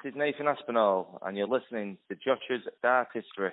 This is Nathan Aspinall, and you're listening to Josh's Dartistry.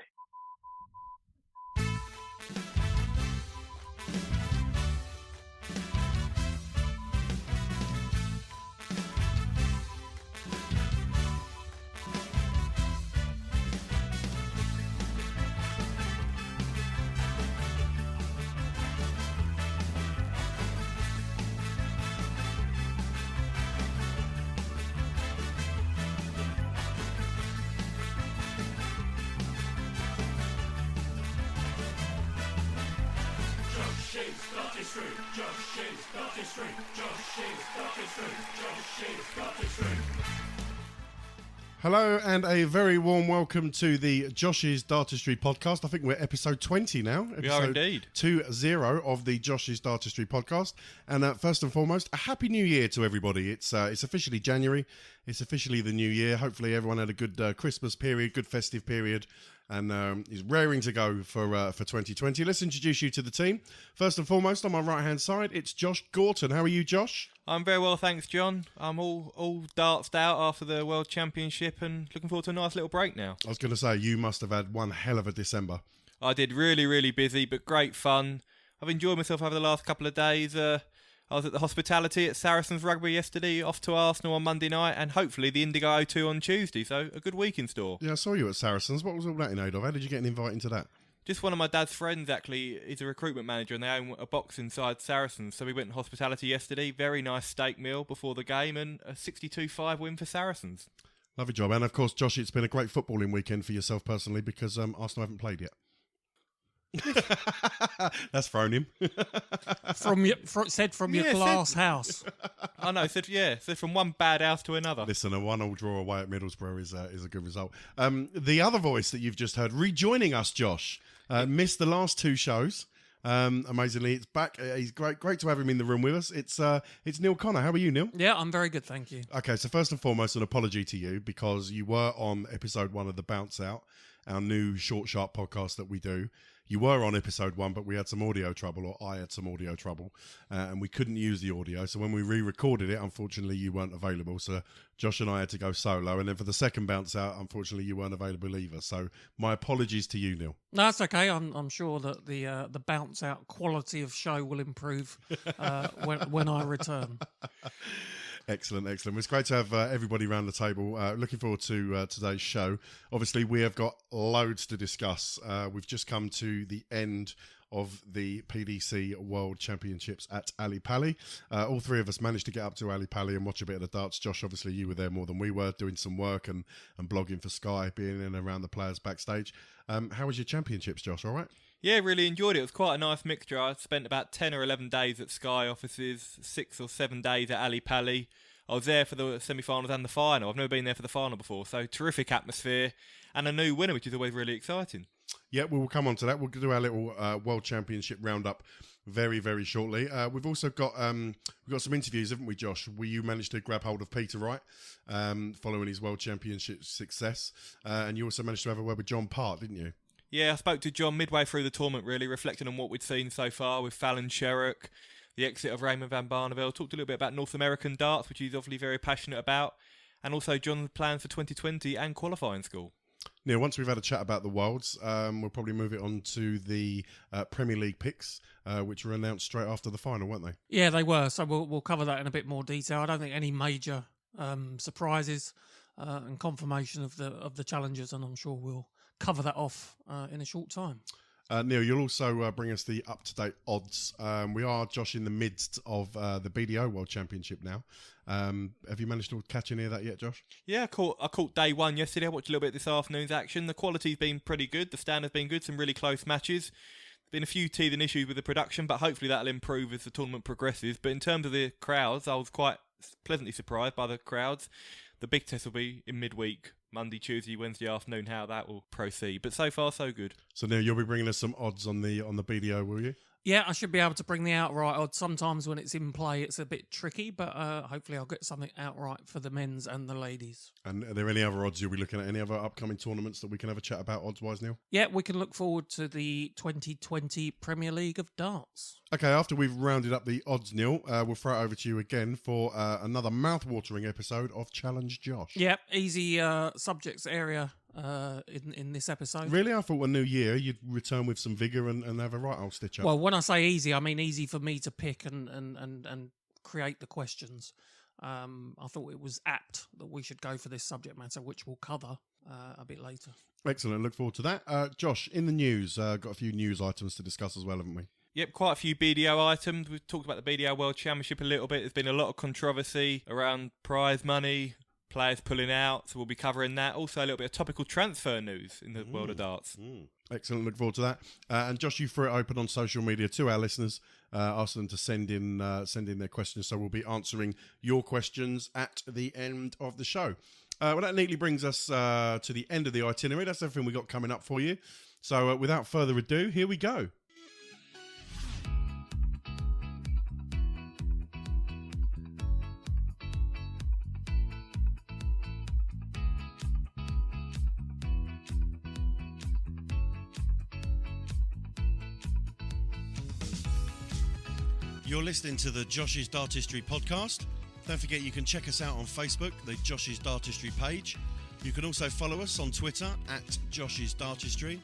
Hello and a very warm welcome to the Josh's Dartistry podcast. I think we're episode 20 now. We are indeed. 20 of the Josh's Dartistry podcast. And first and foremost, a happy new year to everybody. It's officially January. It's officially the new year. Hopefully everyone had a good Christmas period, good festive period, and is raring to go for 2020. Let's introduce you to the team. First and foremost, on my right-hand side, it's Josh Gorton. How are you, Josh? I'm very well, thanks, John. I'm all dartsed out after the World Championship and looking forward to a nice little break now. I was going to say, you must have had one hell of a December. I did really busy, but great fun. I've enjoyed myself over the last couple of days. I was at the hospitality at Saracens Rugby yesterday, off to Arsenal on Monday night, and hopefully the Indigo O2 on Tuesday, so a good week in store. Yeah, I saw you at Saracens. What was all that in aid of? How did you get an invite into that? Just one of my dad's friends, actually, is a recruitment manager, and they own a box inside Saracens. So we went to hospitality yesterday. Very nice steak meal before the game, and a 62-5 win for Saracens. Lovely job. And, of course, Josh, it's been a great footballing weekend for yourself personally because Arsenal haven't played yet. That's thrown him. From your glass house. I know. Said from one bad house to another. Listen, a 1-1 draw away at Middlesbrough is a good result. The other voice that you've just heard rejoining us, Josh, missed the last two shows. Amazingly, it's back. He's great to have him in the room with us. It's Neil Connor. How are you, Neil? Yeah, I'm very good, thank you. Okay, so first and foremost, an apology to you because you were on episode 1 of the Bounce Out, our new short, sharp podcast that we do. You were on episode 1, but we had some audio trouble, or I had some audio trouble, and we couldn't use the audio. So when we re-recorded it, unfortunately, you weren't available. So Josh and I had to go solo. And then for the second Bounce Out, unfortunately, you weren't available either. So my apologies to you, Neil. No, that's okay. I'm sure that the Bounce Out quality of show will improve when I return. Excellent. It's great to have everybody around the table. Looking forward to today's show. Obviously, we have got loads to discuss. We've just come to the end of the PDC World Championships at Ali Pali. All three of us managed to get up to Ali Pali and watch a bit of the darts. Josh, obviously, you were there more than we were, doing some work and blogging for Sky, being in and around the players backstage. How was your championships, Josh? All right? Yeah, really enjoyed it. It was quite a nice mixture. I spent about 10 or 11 days at Sky offices, 6 or 7 days at Ali Pali. I was there for the semi-finals and the final. I've never been there for the final before, so terrific atmosphere and a new winner, which is always really exciting. Yeah, we will come on to that. We'll do our little World Championship roundup very, very shortly. We've also got some interviews, haven't we, Josh? You managed to grab hold of Peter Wright following his World Championship success, and you also managed to have a word with John Part, didn't you? Yeah, I spoke to John midway through the tournament, really, reflecting on what we'd seen so far with Fallon Sherrock, the exit of Raymond van Barneveld. Talked a little bit about North American darts, which he's obviously very passionate about, and also John's plans for 2020 and qualifying school. Neil, once we've had a chat about the Worlds, we'll probably move it on to the Premier League picks, which were announced straight after the final, weren't they? Yeah, they were. So we'll cover that in a bit more detail. I don't think any major surprises and confirmation of the challenges, and I'm sure we'll cover that off in a short time. Neil, you'll also bring us the up-to-date odds. We are, Josh, in the midst of the BDO World Championship now. Have you managed to catch any of that yet, Josh? Yeah, I caught day 1 yesterday. I watched a little bit of this afternoon's action. The quality's been pretty good. The standard's been good. Some really close matches. Been a few teething issues with the production, but hopefully that'll improve as the tournament progresses. But in terms of the crowds, I was quite pleasantly surprised by the crowds. The big test will be in midweek, Monday, Tuesday, Wednesday afternoon, how that will proceed. But so far, so good. So, Neil, you'll be bringing us some odds on the BDO, will you? Yeah, I should be able to bring the outright odds. Sometimes when it's in play, it's a bit tricky, but hopefully I'll get something outright for the men's and the ladies. And are there any other odds you'll be looking at? Any other upcoming tournaments that we can have a chat about odds-wise, Neil? Yeah, we can look forward to the 2020 Premier League of Darts. Okay, after we've rounded up the odds, Neil, we'll throw it over to you again for another mouth-watering episode of Challenge Josh. Yeah, easy subjects area in this episode. Really? I thought a new year you'd return with some vigour and have a right old stitch up. Well, when I say easy, I mean easy for me to pick and create the questions. I thought it was apt that we should go for this subject matter, which we'll cover a bit later. Excellent. Look forward to that. Josh, in the news, got a few news items to discuss as well, haven't we? Yep, quite a few BDO items. We've talked about the BDO World Championship a little bit. There's been a lot of controversy around prize money, players pulling out, so we'll be covering that. Also, a little bit of topical transfer news in the world of darts. Excellent, look forward to that. And Josh, you threw it open on social media to our listeners, asked them to send in their questions, so we'll be answering your questions at the end of the show. Well, that neatly brings us to the end of the itinerary. That's everything we got coming up for you. So without further ado, here we go. You're listening to the Josh's Dartistry podcast. Don't forget you can check us out on Facebook, the Josh's Dartistry page. You can also follow us on Twitter at Josh's Dartistry.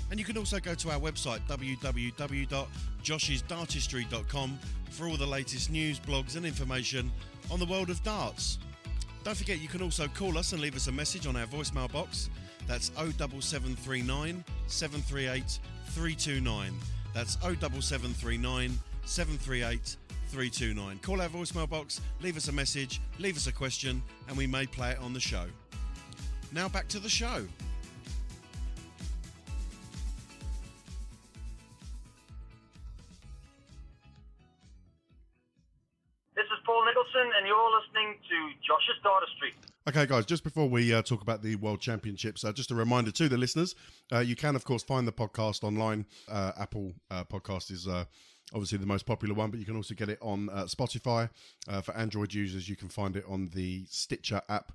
And you can also go to our website, www.joshisdartistry.com, for all the latest news, blogs and information on the world of darts. Don't forget you can also call us and leave us a message on our voicemail box. That's 07739 738 329. That's 07739 738 329. Call our voicemail box, leave us a message, leave us a question, and we may play it on the show. Now back to the show. This is Paul Nicholson, and you're listening to Josh's Dartistry. Okay, guys, just before we talk about the World Championships, just a reminder to the listeners, you can, of course, find the podcast online. Apple Podcast is obviously the most popular one, but you can also get it on Spotify. For Android users, you can find it on the Stitcher app.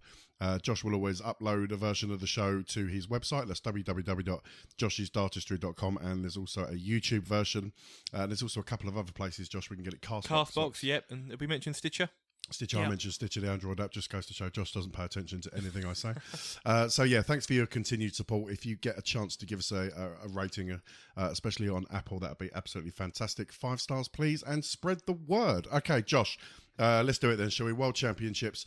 Josh will always upload a version of the show to his website. That's www.joshisdartistry.com, and there's also a YouTube version. There's also a couple of other places, Josh, we can get it. Castbox, yep. And have we mentioned Stitcher? Stitcher, I mentioned Stitcher, the Android app, just goes to show Josh doesn't pay attention to anything I say. So yeah, thanks for your continued support. If you get a chance to give us a rating, especially on Apple, that would be absolutely fantastic. 5 stars, please, and spread the word. Okay, Josh, let's do it then, shall we? World Championships.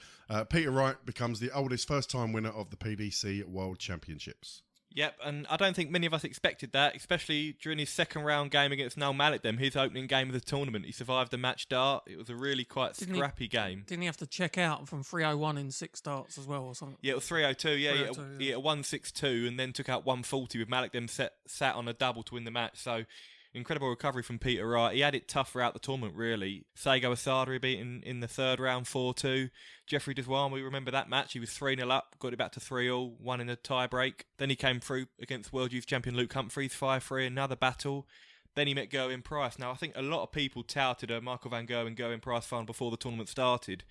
Peter Wright becomes the oldest first-time winner of the PDC World Championships. Yep, and I don't think many of us expected that, especially during his second round game against Noel Mallockdem, his opening game of the tournament. He survived the match dart. It was a really quite scrappy game. Didn't he have to check out from 301 in 6 darts as well or something? Yeah, it was 302, yeah. He hit a 162 and then took out 140 with Mallockdem sat on a double to win the match. So incredible recovery from Peter Wright. He had it tough throughout the tournament, really. Sego Asada he beat in the third round 4-2. Jeffrey Deswan, we remember that match. He was 3-0 up, got it back to 3-all, won in a tie-break. Then he came through against World Youth Champion Luke Humphreys, 5-3, another battle. Then he met Gerwen Price. Now, I think a lot of people touted a Michael van Gerwen Price final before the tournament started.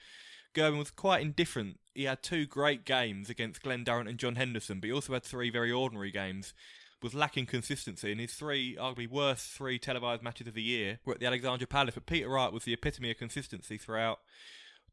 Gerwen was quite indifferent. He had 2 great games against Glenn Durrant and John Henderson, but he also had 3 very ordinary games. Was lacking consistency, and his 3 arguably worst 3 televised matches of the year were at the Alexandra Palace. But Peter Wright was the epitome of consistency throughout.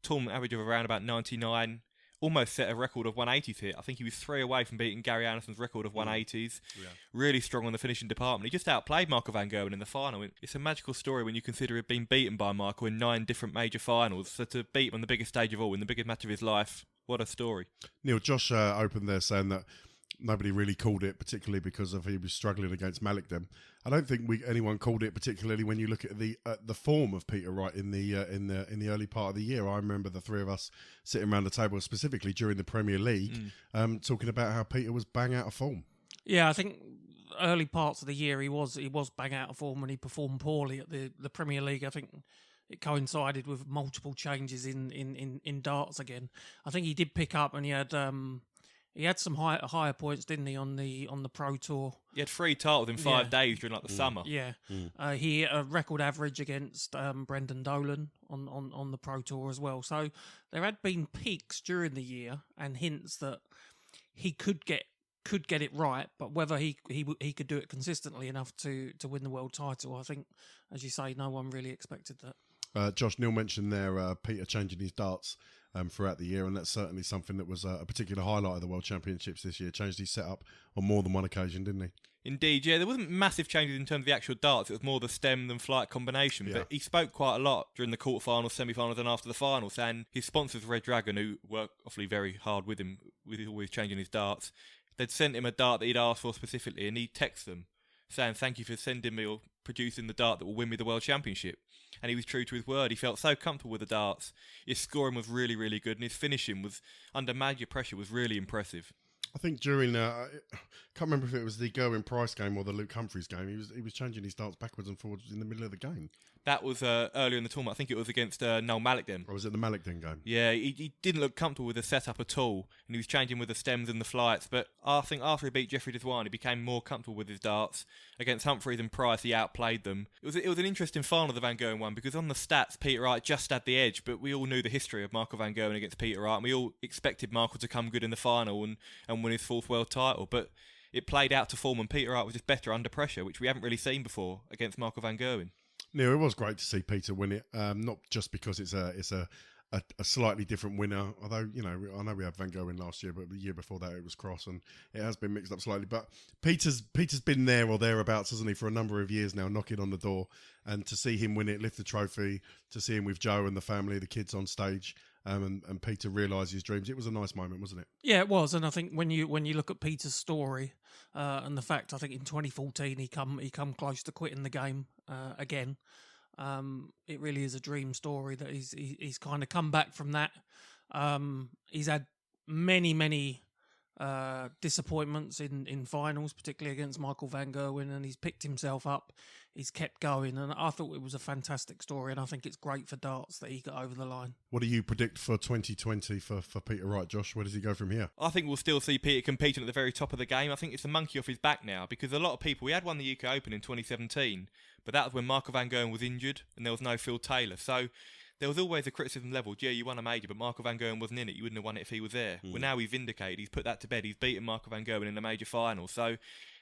Tournament average of around about 99, almost set a record of 180s hit. I think he was 3 away from beating Gary Anderson's record of 180s. Yeah. Really strong on the finishing department. He just outplayed Michael van Gerwen in the final. It's a magical story when you consider he'd been beaten by Michael in 9 different major finals. So to beat him on the biggest stage of all, in the biggest match of his life, what a story. Neil, Josh opened there saying that nobody really called it, particularly because of he was struggling against Mallockdem. I don't think anyone called it, particularly when you look at the form of Peter Wright in the early part of the year. I remember the 3 of us sitting around the table, specifically during the Premier League, talking about how Peter was bang out of form. Yeah, I think early parts of the year he was bang out of form and he performed poorly at the Premier League. I think it coincided with multiple changes in darts again. I think he did pick up and he had he had some higher points, didn't he, on the Pro Tour? He had 3 titles in 5 days during the summer. Yeah, he hit a record average against Brendan Dolan on the Pro Tour as well. So there had been peaks during the year and hints that he could get it right, but whether he could do it consistently enough to win the world title, I think, as you say, no one really expected that. Josh, Neil mentioned there Peter changing his darts throughout the year, and that's certainly something that was a particular highlight of the World Championships this year. Changed his setup on more than one occasion, didn't he? Indeed, yeah. There wasn't massive changes in terms of the actual darts. It was more the stem than flight combination. But he spoke quite a lot during the quarterfinals, semi-finals and after the final, saying his sponsors, Red Dragon, who worked awfully very hard with him, with always changing his darts, they'd sent him a dart that he'd asked for specifically, and he'd text them saying, "Thank you for sending me or producing the dart that will win me the World Championship." And he was true to his word. He felt so comfortable with the darts. His scoring was really, really good, and his finishing was, under major pressure, was really impressive. I think during, I can't remember if it was the Gerwin Price game or the Luke Humphreys game, he was changing his darts backwards and forwards in the middle of the game. That was earlier in the tournament. I think it was against Noel Mallockden. Or was it the Mallockden game? Yeah, he didn't look comfortable with the setup at all, and he was changing with the stems and the flights. But I think after he beat Jeffrey Deswan, he became more comfortable with his darts. Against Humphreys and Price, he outplayed them. It was an interesting final, the Van Gerwen one, because on the stats, Peter Wright just had the edge, but we all knew the history of Michael van Gerwen against Peter Wright, and we all expected Michael to come good in the final and win his 4th world title. But it played out to form, and Peter Wright was just better under pressure, which we haven't really seen before against Michael van Gerwen. Neil, it was great to see Peter win it, not just because it's a slightly different winner, although, you know, I know we had Van Gerwen last year, but the year before that it was Cross, and it has been mixed up slightly. But Peter's been there or thereabouts, hasn't he, for a number of years now, knocking on the door. And to see him win it, lift the trophy, to see him with Joe and the family, the kids on stage, and Peter realise his dreams, it was a nice moment, wasn't it? Yeah, it was. And I think when you look at Peter's story and the fact, I think in 2014 he come close to quitting the game again. It really is a dream story that he's kind of come back from that. He's had many disappointments in finals, particularly against Michael van Gerwen, and he's picked himself up. He's kept going, and I thought it was a fantastic story, and I think it's great for darts that he got over the line. What do you predict for 2020 for Peter Wright, Josh? Where does he go from here? I think we'll still see Peter competing at the very top of the game. I think it's a monkey off his back now, because a lot of people, we had won the UK Open in 2017, but that was when Michael van Gerwen was injured and there was no Phil Taylor. So there was always a criticism levelled, yeah, you won a major, but Michael van Gerwen wasn't in it. You wouldn't have won it if he was there. Well, now he's vindicated. He's put that to bed. He's beaten Michael van Gerwen in the major final. So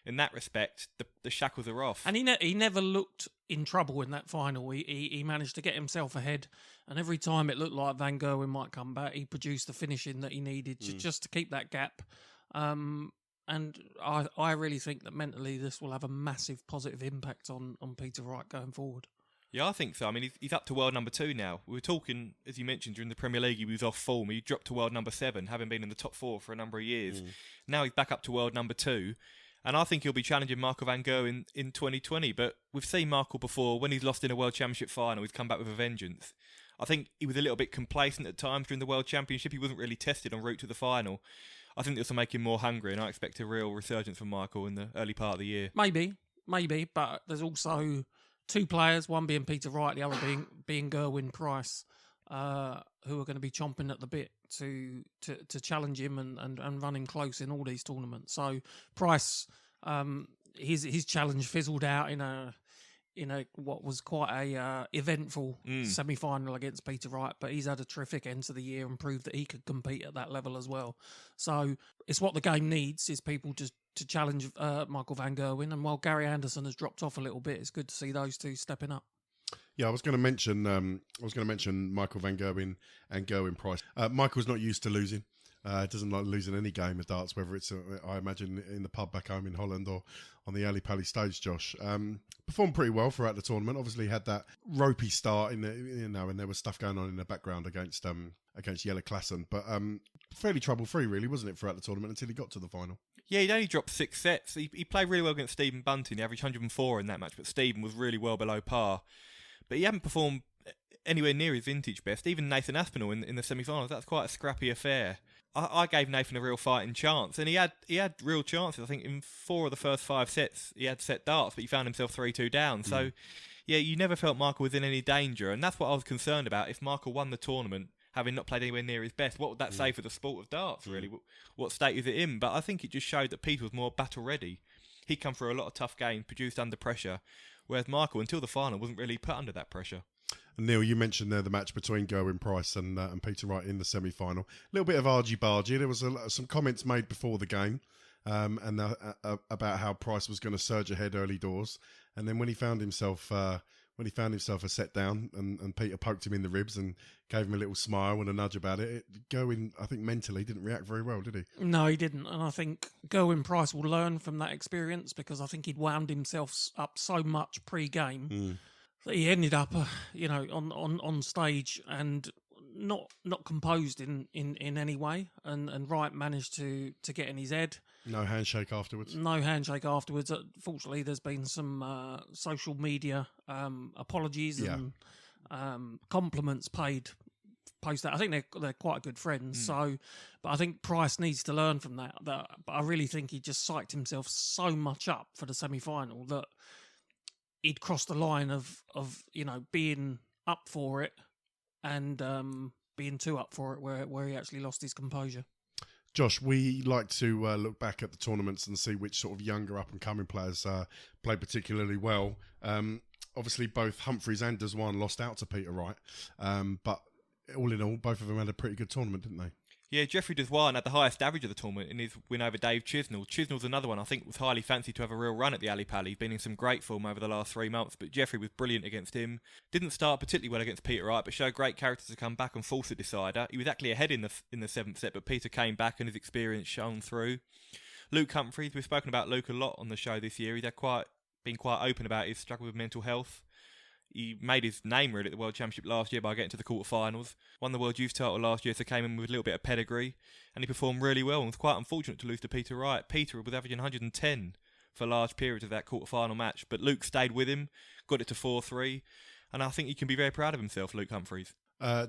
in that respect, the shackles are off. And he never looked in trouble in that final. He managed to get himself ahead, and every time it looked like Van Gerwen might come back, he produced the finishing that he needed just to keep that gap. And I really think that mentally this will have a massive positive impact on Peter Wright going forward. Yeah, I think so. I mean, he's up to world number 2 now. We were talking, as you mentioned, during the Premier League, he was off form. He dropped to world number 7, having been in the top 4 for a number of years. Now he's back up to world number 2. And I think he'll be challenging Michael van Gerwen in 2020. But we've seen Michael before. When he's lost in a World Championship final, he's come back with a vengeance. I think he was a little bit complacent at times during the World Championship. He wasn't really tested en route to the final. I think this will make him more hungry, and I expect a real resurgence from Michael in the early part of the year. Maybe, but there's also 2 players, one being Peter Wright, the other being Gerwin Price, who are going to be chomping at the bit to challenge him and run him close in all these tournaments. So Price, his challenge fizzled out in a what was quite a eventful semi-final against Peter Wright, but he's had a terrific end to the year and proved that he could compete at that level as well. So it's what the game needs, is people to challenge Michael van Gerwen. And while Gary Anderson has dropped off a little bit, it's good to see those 2 stepping up. Yeah, I was going to mention Michael van Gerwen and Gerwin Price. Michael's not used to losing. Doesn't like losing any game of darts, whether it's, I imagine, in the pub back home in Holland or on the Ali Pally stage, Josh. Performed pretty well throughout the tournament. Obviously had that ropey start and there was stuff going on in the background against Jelle Klassen. But fairly trouble-free, really, wasn't it, throughout the tournament until he got to the final? Yeah, he'd only dropped 6 sets. He played really well against Stephen Bunting. He averaged 104 in that match, but Stephen was really well below par. But he hadn't performed anywhere near his vintage best. Even Nathan Aspinall in the semi-finals, that's quite a scrappy affair. I gave Nathan a real fighting chance, and he had real chances. I think in 4 of the first 5 sets he had set darts, but he found himself 3-2 down. So, yeah, you never felt Michael was in any danger, and that's what I was concerned about. If Michael won the tournament, having not played anywhere near his best. What would that say for the sport of darts, really? What state is it in? But I think it just showed that Peter was more battle-ready. He'd come through a lot of tough games, produced under pressure, whereas Michael, until the final, wasn't really put under that pressure. And Neil, you mentioned there the match between Gerwen Price and Peter Wright in the semi-final. A little bit of argy-bargy. There was some comments made before the game and about how Price was going to surge ahead early doors. And then when he found himself a set down and Peter poked him in the ribs and gave him a little smile and a nudge about it, Gerwen, I think mentally didn't react very well, did he? No, he didn't. And I think Gerwen Price will learn from that experience, because I think he'd wound himself up so much pre-game that he ended up, on stage and not composed in any way. And Wright managed to get in his head. No handshake afterwards. Fortunately, there's been some social media apologies and compliments paid post that. I think they're quite good friends. So, but I think Price needs to learn from that. But I really think he just psyched himself so much up for the semi-final that he'd crossed the line of being up for it and being too up for it, where he actually lost his composure. Josh, we like to look back at the tournaments and see which sort of younger up-and-coming players played particularly well. Obviously, both Humphreys and Dutchman lost out to Peter Wright, but all in all, both of them had a pretty good tournament, didn't they? Yeah, Jeffrey Dutchman had the highest average of the tournament in his win over Dave Chisnell. Chisnell's another one I think was highly fancied to have a real run at the Ali Pally. He's been in some great form over the last 3 months, but Jeffrey was brilliant against him. Didn't start particularly well against Peter Wright, but showed great character to come back and force a decider. He was actually ahead in the seventh set, but Peter came back and his experience shone through. Luke Humphreys, we've spoken about Luke a lot on the show this year. He's been quite open about his struggle with mental health. He made his name really at the World Championship last year by getting to the quarterfinals. Won the World Youth title last year, so came in with a little bit of pedigree. And he performed really well and was quite unfortunate to lose to Peter Wright. Peter was averaging 110 for large periods of that quarterfinal match, but Luke stayed with him, got it to 4-3, and I think he can be very proud of himself, Luke Humphreys.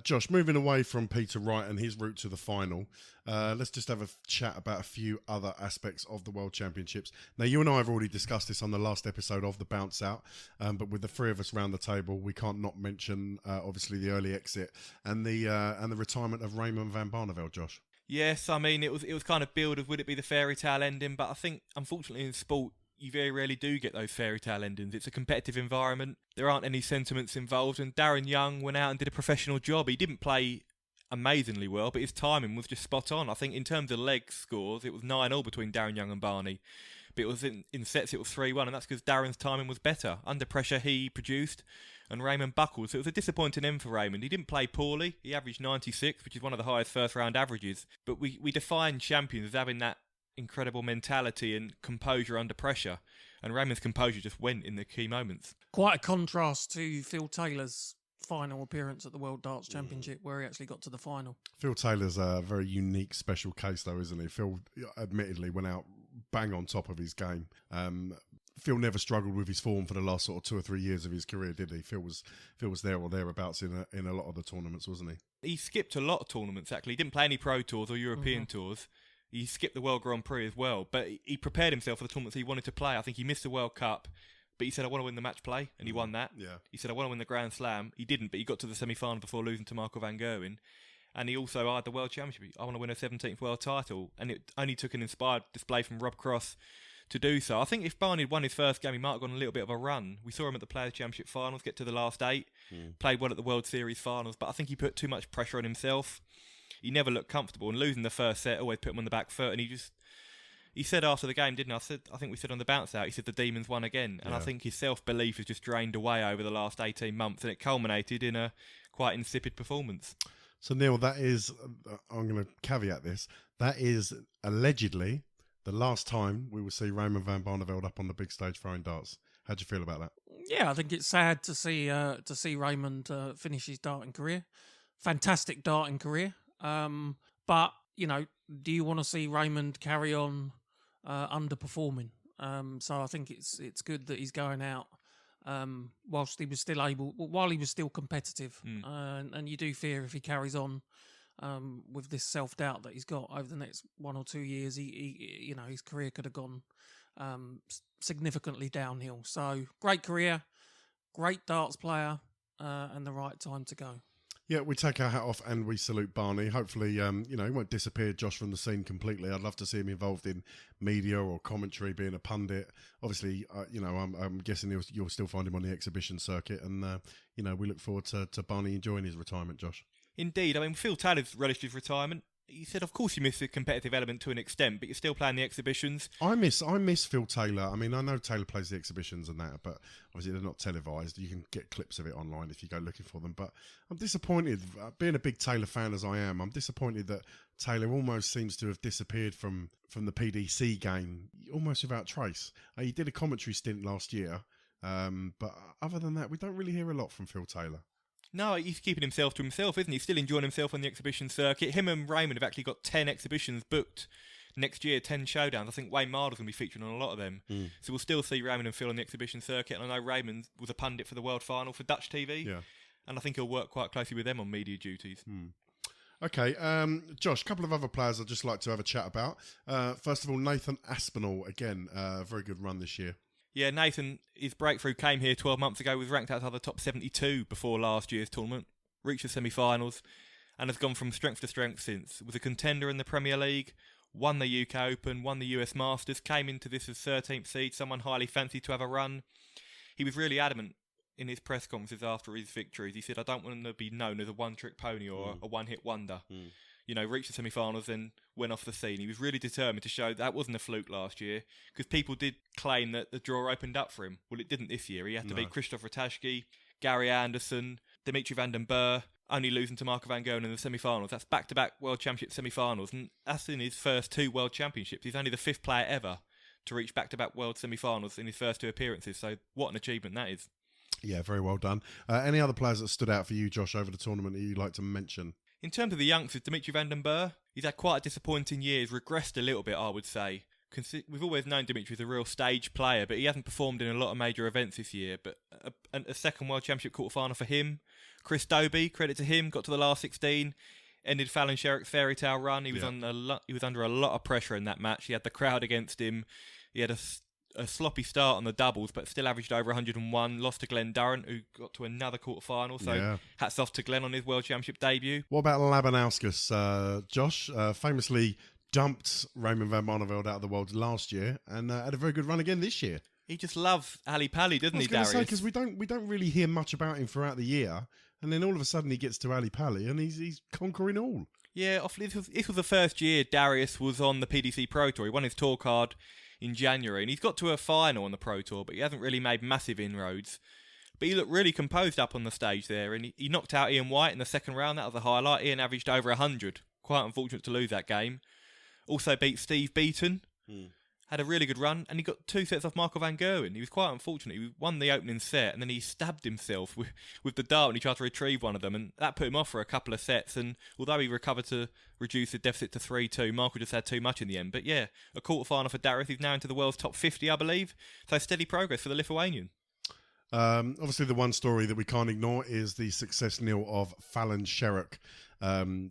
Josh, moving away from Peter Wright and his route to the final, let's just have a chat about a few other aspects of the World Championships. Now, you and I have already discussed this on the last episode of The Bounce Out, but with the three of us round the table, we can't not mention, obviously, the early exit and the retirement of Raymond van Barneveld, Josh. Yes, I mean, it was kind of billed as would it be the fairy tale ending, but I think, unfortunately, in sport, you very rarely do get those fairy tale endings. It's a competitive environment. There aren't any sentiments involved, and Darren Young went out and did a professional job. He didn't play amazingly well, but his timing was just spot on. I think in terms of leg scores, it was 9-9 between Darren Young and Barney. But it was in sets, it was 3-1, and that's because Darren's timing was better. Under pressure, he produced, and Raymond buckled. So it was a disappointing end for Raymond. He didn't play poorly. He averaged 96, which is one of the highest first-round averages. But we define champions as having that incredible mentality and composure under pressure, and Raymond's composure just went in the key moments. Quite a contrast to Phil Taylor's final appearance at the World Darts Championship, where he actually got to the final. Phil Taylor's a very unique, special case, though, isn't he? Phil admittedly went out bang on top of his game. Phil never struggled with his form for the last sort of 2 or 3 years of his career, did he? Phil was there or thereabouts in a lot of the tournaments, wasn't he? He skipped a lot of tournaments, actually. He didn't play any pro tours or European tours. He skipped the World Grand Prix as well, but he prepared himself for the tournaments he wanted to play. I think he missed the World Cup, but he said, I want to win the match play, and he won that. Yeah. He said, I want to win the Grand Slam. He didn't, but he got to the semi-final before losing to Michael van Gerwen. And he also eyed the World Championship. I want to win a 17th world title. And it only took an inspired display from Rob Cross to do so. I think if Barney had won his first game, he might have gone a little bit of a run. We saw him at the Players' Championship finals, get to the last 8, played well at the World Series finals, but I think he put too much pressure on himself. He never looked comfortable, and losing the first set always put him on the back foot, and he said after the game, didn't I? I think we said on the bounce out, he said the demons won again. And I think his self-belief has just drained away over the last 18 months, and it culminated in a quite insipid performance. So, Neil, that is, I'm going to caveat this, that is allegedly the last time we will see Raymond van Barneveld up on the big stage throwing darts. How do you feel about that? Yeah, I think it's sad to see Raymond finish his darting career. Fantastic darting career. But, do you want to see Raymond carry on underperforming? So I think it's good that he's going out while he was still competitive. And you do fear if he carries on with this self-doubt that he's got over the next 1 or 2 years, he his career could have gone significantly downhill. So great career, great darts player, and the right time to go. Yeah, we take our hat off and we salute Barney. Hopefully, he won't disappear, Josh, from the scene completely. I'd love to see him involved in media or commentary, being a pundit. Obviously, I'm guessing you'll still find him on the exhibition circuit, and we look forward to Barney enjoying his retirement, Josh. Indeed. I mean, Phil Taylor's relished his retirement. He said, of course you miss the competitive element to an extent, but you're still playing the exhibitions. I miss Phil Taylor. I mean, I know Taylor plays the exhibitions and that, but obviously they're not televised. You can get clips of it online if you go looking for them. But I'm disappointed, being a big Taylor fan as I am, I'm disappointed that Taylor almost seems to have disappeared from the PDC game, almost without trace. He did a commentary stint last year, but other than that, we don't really hear a lot from Phil Taylor. No, he's keeping himself to himself, isn't he? He's still enjoying himself on the exhibition circuit. Him and Raymond have actually got 10 exhibitions booked next year, 10 showdowns. I think Wayne Marder's going to be featuring on a lot of them. So we'll still see Raymond and Phil on the exhibition circuit. And I know Raymond was a pundit for the World Final for Dutch TV. Yeah. And I think he'll work quite closely with them on media duties. Okay, Josh, a couple of other players I'd just like to have a chat about. First of all, Nathan Aspinall, again, very good run this year. Yeah, Nathan, his breakthrough came here 12 months ago, was ranked outside the top 72 before last year's tournament, reached the semi-finals, and has gone from strength to strength since. Was a contender in the Premier League, won the UK Open, won the US Masters, came into this as 13th seed, someone highly fancied to have a run. He was really adamant in his press conferences after his victories. He said, I don't want to be known as a one-trick pony or a one-hit wonder. Reached the semi-finals and went off the scene. He was really determined to show that wasn't a fluke last year, because people did claim that the draw opened up for him. Well, it didn't this year. He had to beat Christoph Ratajski, Gary Anderson, Dimitri van den Berg, only losing to Michael van Gerwen in the semi-finals. That's back-to-back World Championship semi-finals, and that's in his first 2 World Championships. He's only the 5th player ever to reach back-to-back World semi-finals in his first 2 appearances, so what an achievement that is. Yeah, very well done. Any other players that stood out for you, Josh, over the tournament that you'd like to mention? In terms of the youngsters, Dimitri van den Berg, he's had quite a disappointing year. He's regressed a little bit, I would say. We've always known Dimitri as a real stage player, but he hasn't performed in a lot of major events this year. But a second World Championship quarter-final for him. Chris Dobey, credit to him, got to the last 16, ended Fallon Sherrick's fairy tale run. He was under a lot of pressure in that match. He had the crowd against him. He had a sloppy start on the doubles, but still averaged over 101. Lost to Glenn Durrant, who got to another quarter-final. So hats off to Glenn on his World Championship debut. What about Labanauskas, Josh? Famously dumped Raymond van Barneveld out of the world last year and had a very good run again this year. He just loves Ali Pali, doesn't he, Darius? Because we don't really hear much about him throughout the year, and then all of a sudden he gets to Ali Pali and he's conquering all. Yeah, this was the first year Darius was on the PDC Pro Tour. He won his tour card in January, and he's got to a final on the Pro Tour, but he hasn't really made massive inroads. But he looked really composed up on the stage there, and he knocked out Ian White in the second round. That was a highlight. Ian averaged over 100. Quite unfortunate to lose that game. Also beat Steve Beaton. Had a really good run, and he got 2 sets off Michael van Gerwen. He was quite unfortunate. He won the opening set, and then he stabbed himself with the dart when he tried to retrieve one of them, and that put him off for a couple of sets. And although he recovered to reduce the deficit to 3-2, Michael just had too much in the end. But yeah, a quarter-final for Darius. He's now into the world's top 50, I believe. So steady progress for the Lithuanian. Obviously, the one story that we can't ignore is the success nil of Fallon Sherrick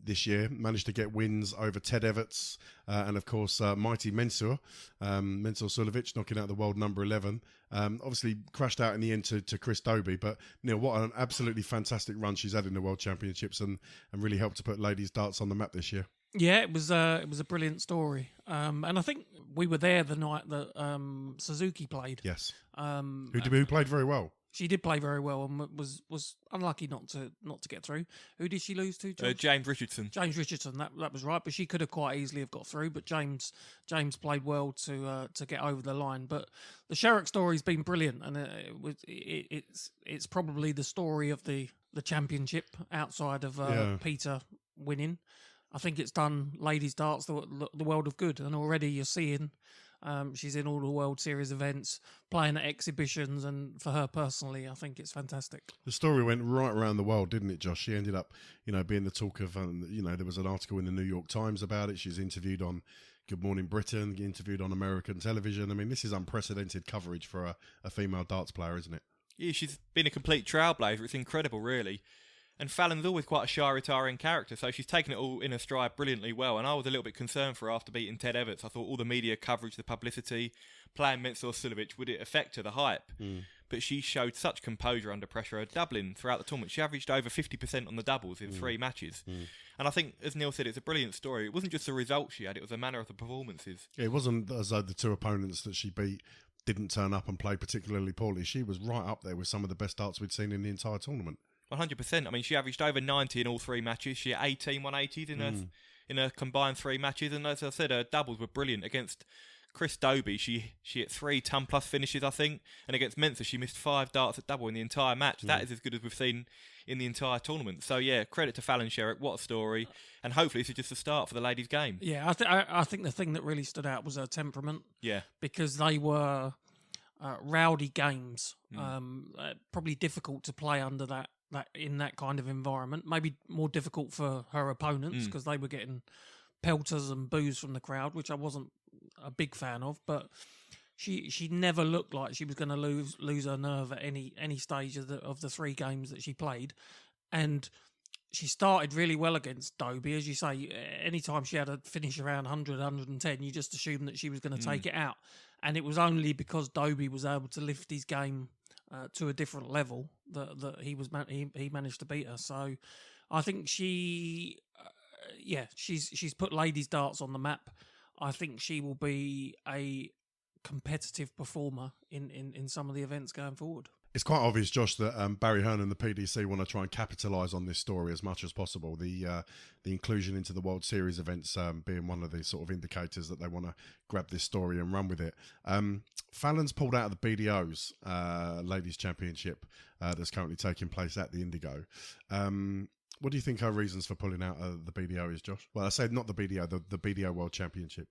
this year. Managed to get wins over Ted Everts and, of course, mighty Mensur Sulovic, knocking out the world number 11. Obviously, crashed out in the end to Chris Dobey. But, Neil, what an absolutely fantastic run she's had in the World Championships and really helped to put ladies' darts on the map this year. Yeah, it was a brilliant story, and I think we were there the night that Suzuki played. Yes, who played very well. She did play very well and was unlucky not to get through. Who did she lose to? James Richardson. James Richardson. That was right, but she could have quite easily have got through. But James played well to get over the line. But the Sherrick story's been brilliant, and it's probably the story of the championship outside of Peter winning. I think it's done ladies' darts the world of good, and already you're seeing she's in all the World Series events, playing at exhibitions, and for her personally, I think it's fantastic. The story went right around the world, didn't it, Josh? She ended up, being the talk of, there was an article in the New York Times about it. She's interviewed on Good Morning Britain, interviewed on American television. I mean, this is unprecedented coverage for a female darts player, isn't it? Yeah, she's been a complete trailblazer. It's incredible, really. And Fallon's always quite a shy, retiring character, so she's taken it all in her stride brilliantly well. And I was a little bit concerned for her after beating Ted Everts. I thought all the media coverage, the publicity, playing Mensur Sulovic, would it affect her, the hype? But but she showed such composure under pressure. Her doubling throughout the tournament, she averaged over 50% on the doubles in 3 matches. And I think, as Neil said, it's a brilliant story. It wasn't just the results she had, it was the manner of the performances. It wasn't as though the 2 opponents that she beat didn't turn up and play particularly poorly. She was right up there with some of the best darts we'd seen in the entire tournament. 100%. I mean, she averaged over 90 in all 3 matches. She had 18 180s in her combined 3 matches. And as I said, her doubles were brilliant. Against Chris Dobie, she hit 3 ton-plus finishes, I think. And against Mensa, she missed 5 darts at double in the entire match. That is as good as we've seen in the entire tournament. So, yeah, credit to Fallon Sherrock. What a story. And hopefully this is just the start for the ladies' game. Yeah, I think the thing that really stood out was her temperament. Yeah. Because they were rowdy games. Probably difficult to play under that in that kind of environment. Maybe more difficult for her opponents because they were getting pelters and boos from the crowd, which I wasn't a big fan of. But she never looked like she was going to lose her nerve at any stage of the 3 games that she played. And she started really well against Dobie. As you say, anytime she had a finish around 100, 110, you just assumed that she was going to take it out. And it was only because Dobie was able to lift his game to a different level that he managed to beat her. So I think she's put ladies darts on the map. I think she will be a competitive performer in some of the events going forward. It's quite obvious, Josh, that Barry Hearn and the PDC want to try and capitalise on this story as much as possible. The inclusion into the World Series events being one of the sort of indicators that they want to grab this story and run with it. Fallon's pulled out of the BDO's Ladies Championship that's currently taking place at the Indigo. What do you think her reasons for pulling out of the BDO is, Josh? Well, I said not the BDO, the BDO World Championship.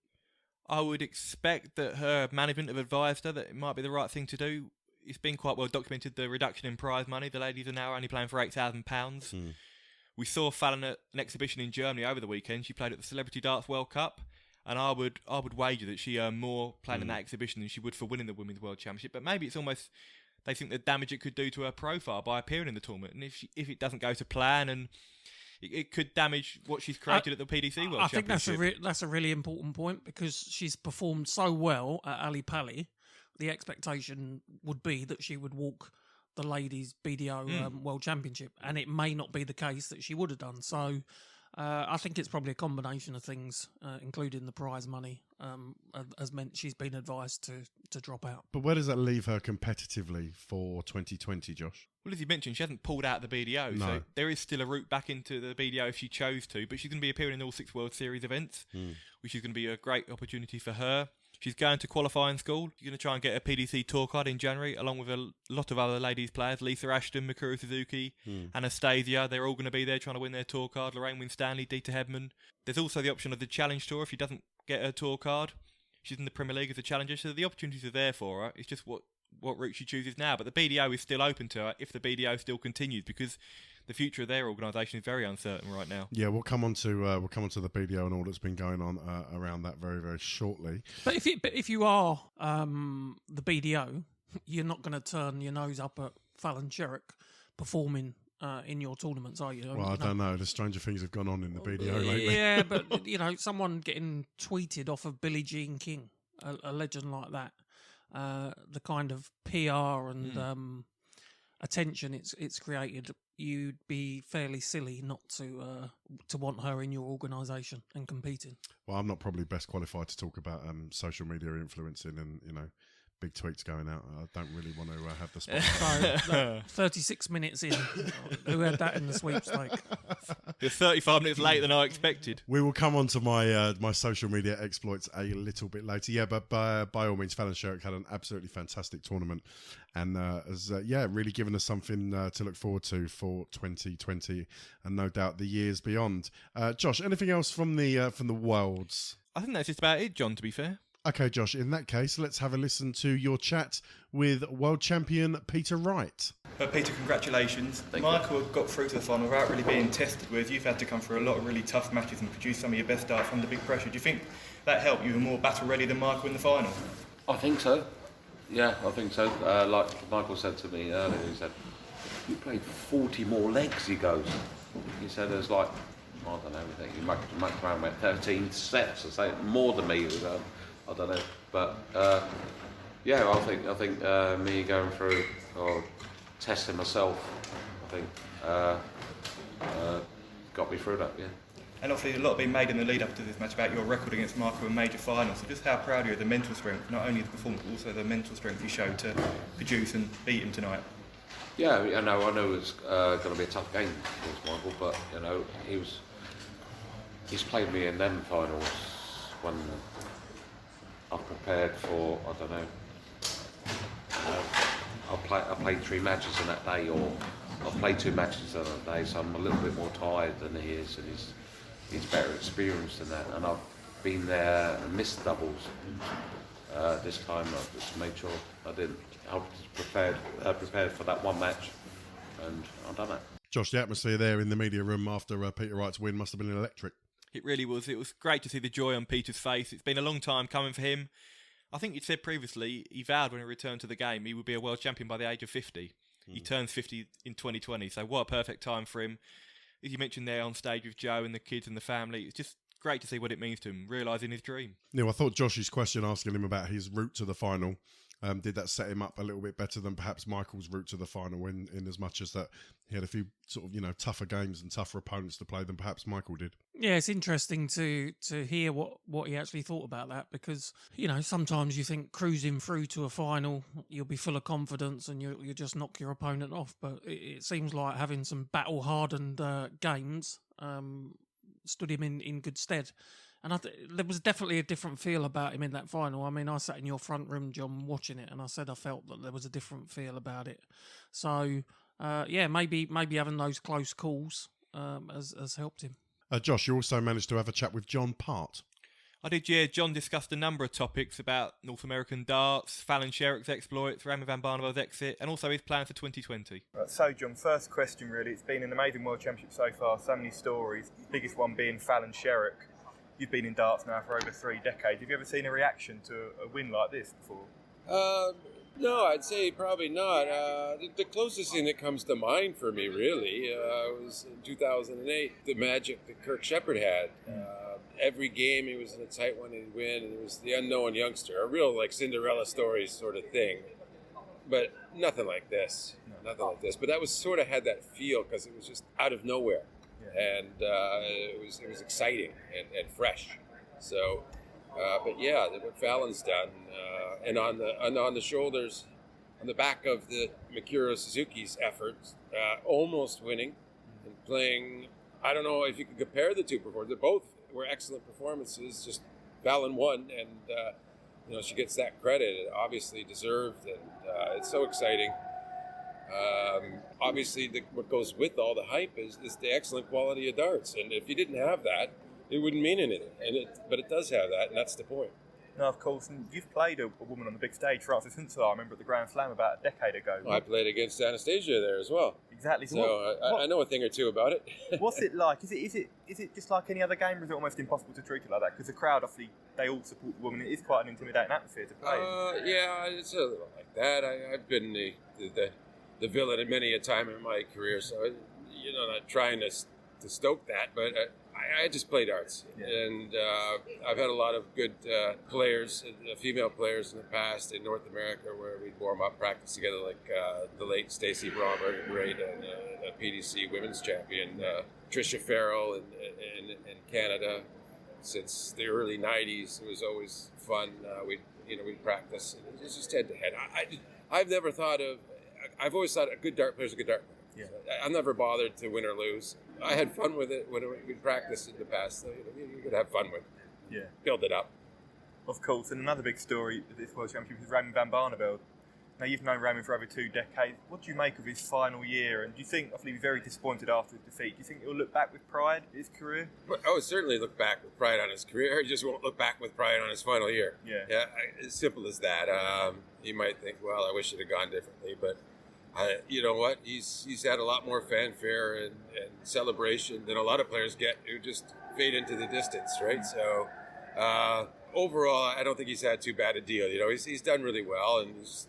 I would expect that her management have advised her that it might be the right thing to do. It's been quite well documented, the reduction in prize money. The ladies are now only playing for £8,000. We saw Fallon at an exhibition in Germany over the weekend. She played at the Celebrity Darts World Cup, and I would wager that she earned more playing in that exhibition than she would for winning the Women's World Championship. But maybe it's almost they think the damage it could do to her profile by appearing in the tournament, and if it doesn't go to plan, and it could damage what she's created at the PDC World Championship. I think that's a really important point because she's performed so well at Ali Pali. The expectation would be that she would walk the ladies' BDO World Championship, and it may not be the case that she would have done. So I think it's probably a combination of things, including the prize money, as meant she's been advised to drop out. But where does that leave her competitively for 2020, Josh? Well, as you mentioned, she hasn't pulled out of the BDO, so there is still a route back into the BDO if she chose to, but she's going to be appearing in all 6 World Series events, which is going to be a great opportunity for her. She's going to qualifying school. She's going to try and get a PDC tour card in January, along with a lot of other ladies players. Lisa Ashton, Mikuru Suzuki, Anastasia. They're all going to be there trying to win their tour card. Lorraine Winstanley, Dieter Hedman. There's also the option of the Challenge Tour if she doesn't get her tour card. She's in the Premier League as a challenger, so the opportunities are there for her. It's just what route she chooses now. But the BDO is still open to her if the BDO still continues, because the future of their organisation is very uncertain right now. Yeah, we'll come on to the BDO and all that's been going on around that very, very shortly. But if you are the BDO, you're not going to turn your nose up at Fallon Sherrock performing in your tournaments, are you? Well, I don't know. The stranger things have gone on in the BDO lately. Yeah, but someone getting tweeted off of Billie Jean King, a legend like that, the kind of PR and attention it's created, you'd be fairly silly not to want her in your organisation and competing. Well, I'm not probably best qualified to talk about social media influencing and big tweets going out. I don't really want to have the spot. 36 minutes in, who had that in the sweepstake? You're 35 minutes later than I expected. We will come on to my social media exploits a little bit later. Yeah, but by all means, Fallon Sherrock had an absolutely fantastic tournament, and has really given us something to look forward to for 2020, and no doubt the years beyond. Josh, anything else from the Worlds? I think that's just about it, John, to be fair. Okay, Josh, in that case, let's have a listen to your chat with world champion Peter Wright. Peter, congratulations. Michael got through to the final without really being tested, whereas you've had to come through a lot of really tough matches and produce some of your best darts under big pressure. Do you think that helped? You were more battle ready than Michael in the final? I think so. Yeah, I think so. Like Michael said to me earlier, he said, "You played 40 more legs," he goes. He said there's like, I don't know, you mucked around with 13 sets. I say more than me. I don't know, but Yeah, I think me going through or testing myself, I think got me through that. Yeah. And obviously a lot been made in the lead up to this match about your record against Michael in major finals. So just how proud are you of the mental strength, not only the performance, but also the mental strength you showed to produce and beat him tonight? Yeah, I know it was going to be a tough game against Michael, but you know he's played me in them finals when I've prepared for, I don't know, I played 3 matches in that day, or I've played 2 matches in that day, so I'm a little bit more tired than he is, and he's better experienced than that. And I've been there and missed doubles. This time I just made sure I didn't. I was prepared for that one match, and I've done it. Josh, the atmosphere there in the media room after Peter Wright's win must have been electric. It really was. It was great to see the joy on Peter's face. It's been a long time coming for him. I think you'd said previously he vowed when he returned to the game he would be a world champion by the age of 50. He turns 50 in 2020, so what a perfect time for him. As you mentioned there on stage with Joe and the kids and the family, it's just great to see what it means to him, realising his dream. Neil, I thought Josh's question asking him about his route to the final, did that set him up a little bit better than perhaps Michael's route to the final in as much as that he had a few sort of, tougher games and tougher opponents to play than perhaps Michael did? Yeah, it's interesting to hear what he actually thought about that, because, sometimes you think cruising through to a final, you'll be full of confidence and you just knock your opponent off. But it seems like having some battle-hardened games stood him in good stead. And there was definitely a different feel about him in that final. I mean, I sat in your front room, John, watching it, and I said I felt that there was a different feel about it. So, maybe having those close calls has helped him. Josh, you also managed to have a chat with John Part. I did, yeah. John discussed a number of topics about North American darts, Fallon Sherrick's exploits, Raymond van Barnevel's exit, and also his plan for 2020. Right, so, John, first question really. It's been an amazing World Championship so far, so many stories, the biggest one being Fallon Sherrick. You've been in darts now for over 3 decades. Have you ever seen a reaction to a win like this before? No, I'd say probably not. The closest thing that comes to mind for me, really, was in 2008, the magic that Kirk Shepherd had. Every game, he was in a tight one, he'd win, and it was the unknown youngster, a real, Cinderella story sort of thing. But nothing like this. Nothing like this. But that was sort of had that feel, because it was just out of nowhere. And it was exciting and fresh. So, but yeah, what Fallon's done, and on the shoulders, on the back of the Mikuro Suzuki's efforts, almost winning and playing. I don't know if you could compare the two performances. They both were excellent performances. Just Fallon won, and she gets that credit, obviously deserved, and it's so exciting. Obviously, what goes with all the hype is the excellent quality of darts, and if you didn't have that, it wouldn't mean anything. But it does have that, and that's the point. No, of course, and you've played a woman on the big stage, Frances Hunselaar, I remember at the Grand Slam about a decade ago. I played against Anastasia there as well. Exactly. So I know a thing or two about it. What's it like? Is it just like any other game, or is it almost impossible to treat it like that? Because the crowd, obviously, they all support the woman. It is quite an intimidating atmosphere to play. Yeah, it's a little like that. I've been the villain at many a time in my career, so not trying to stoke that, but I just play darts, and I've had a lot of good players, female players in the past in North America, where we'd warm up, practice together, like the late Stacey Bromberg, great, and a PDC Women's Champion, Tricia Farrell in Canada. Since the early '90s, it was always fun. We'd practice, and it was just head to head. I've never thought of. I've always thought a good dart player is a good dart player. Yeah. I'm never bothered to win or lose. I had fun with it when we practiced in the past. So, you could have fun with it. Yeah. Build it up. Of course, and another big story of this World Championship is Raymond van Barneveld. Now, you've known Raymond for over 2 decades. What do you make of his final year? And do you think, obviously, he was very disappointed after his defeat, do you think he'll look back with pride at his career? I would certainly look back with pride on his career. He just won't look back with pride on his final year. Yeah, as simple as that. He might think, well, I wish it had gone differently, but you know what? He's had a lot more fanfare and celebration than a lot of players get who just fade into the distance, right? So overall, I don't think he's had too bad a deal. He's done really well, and he's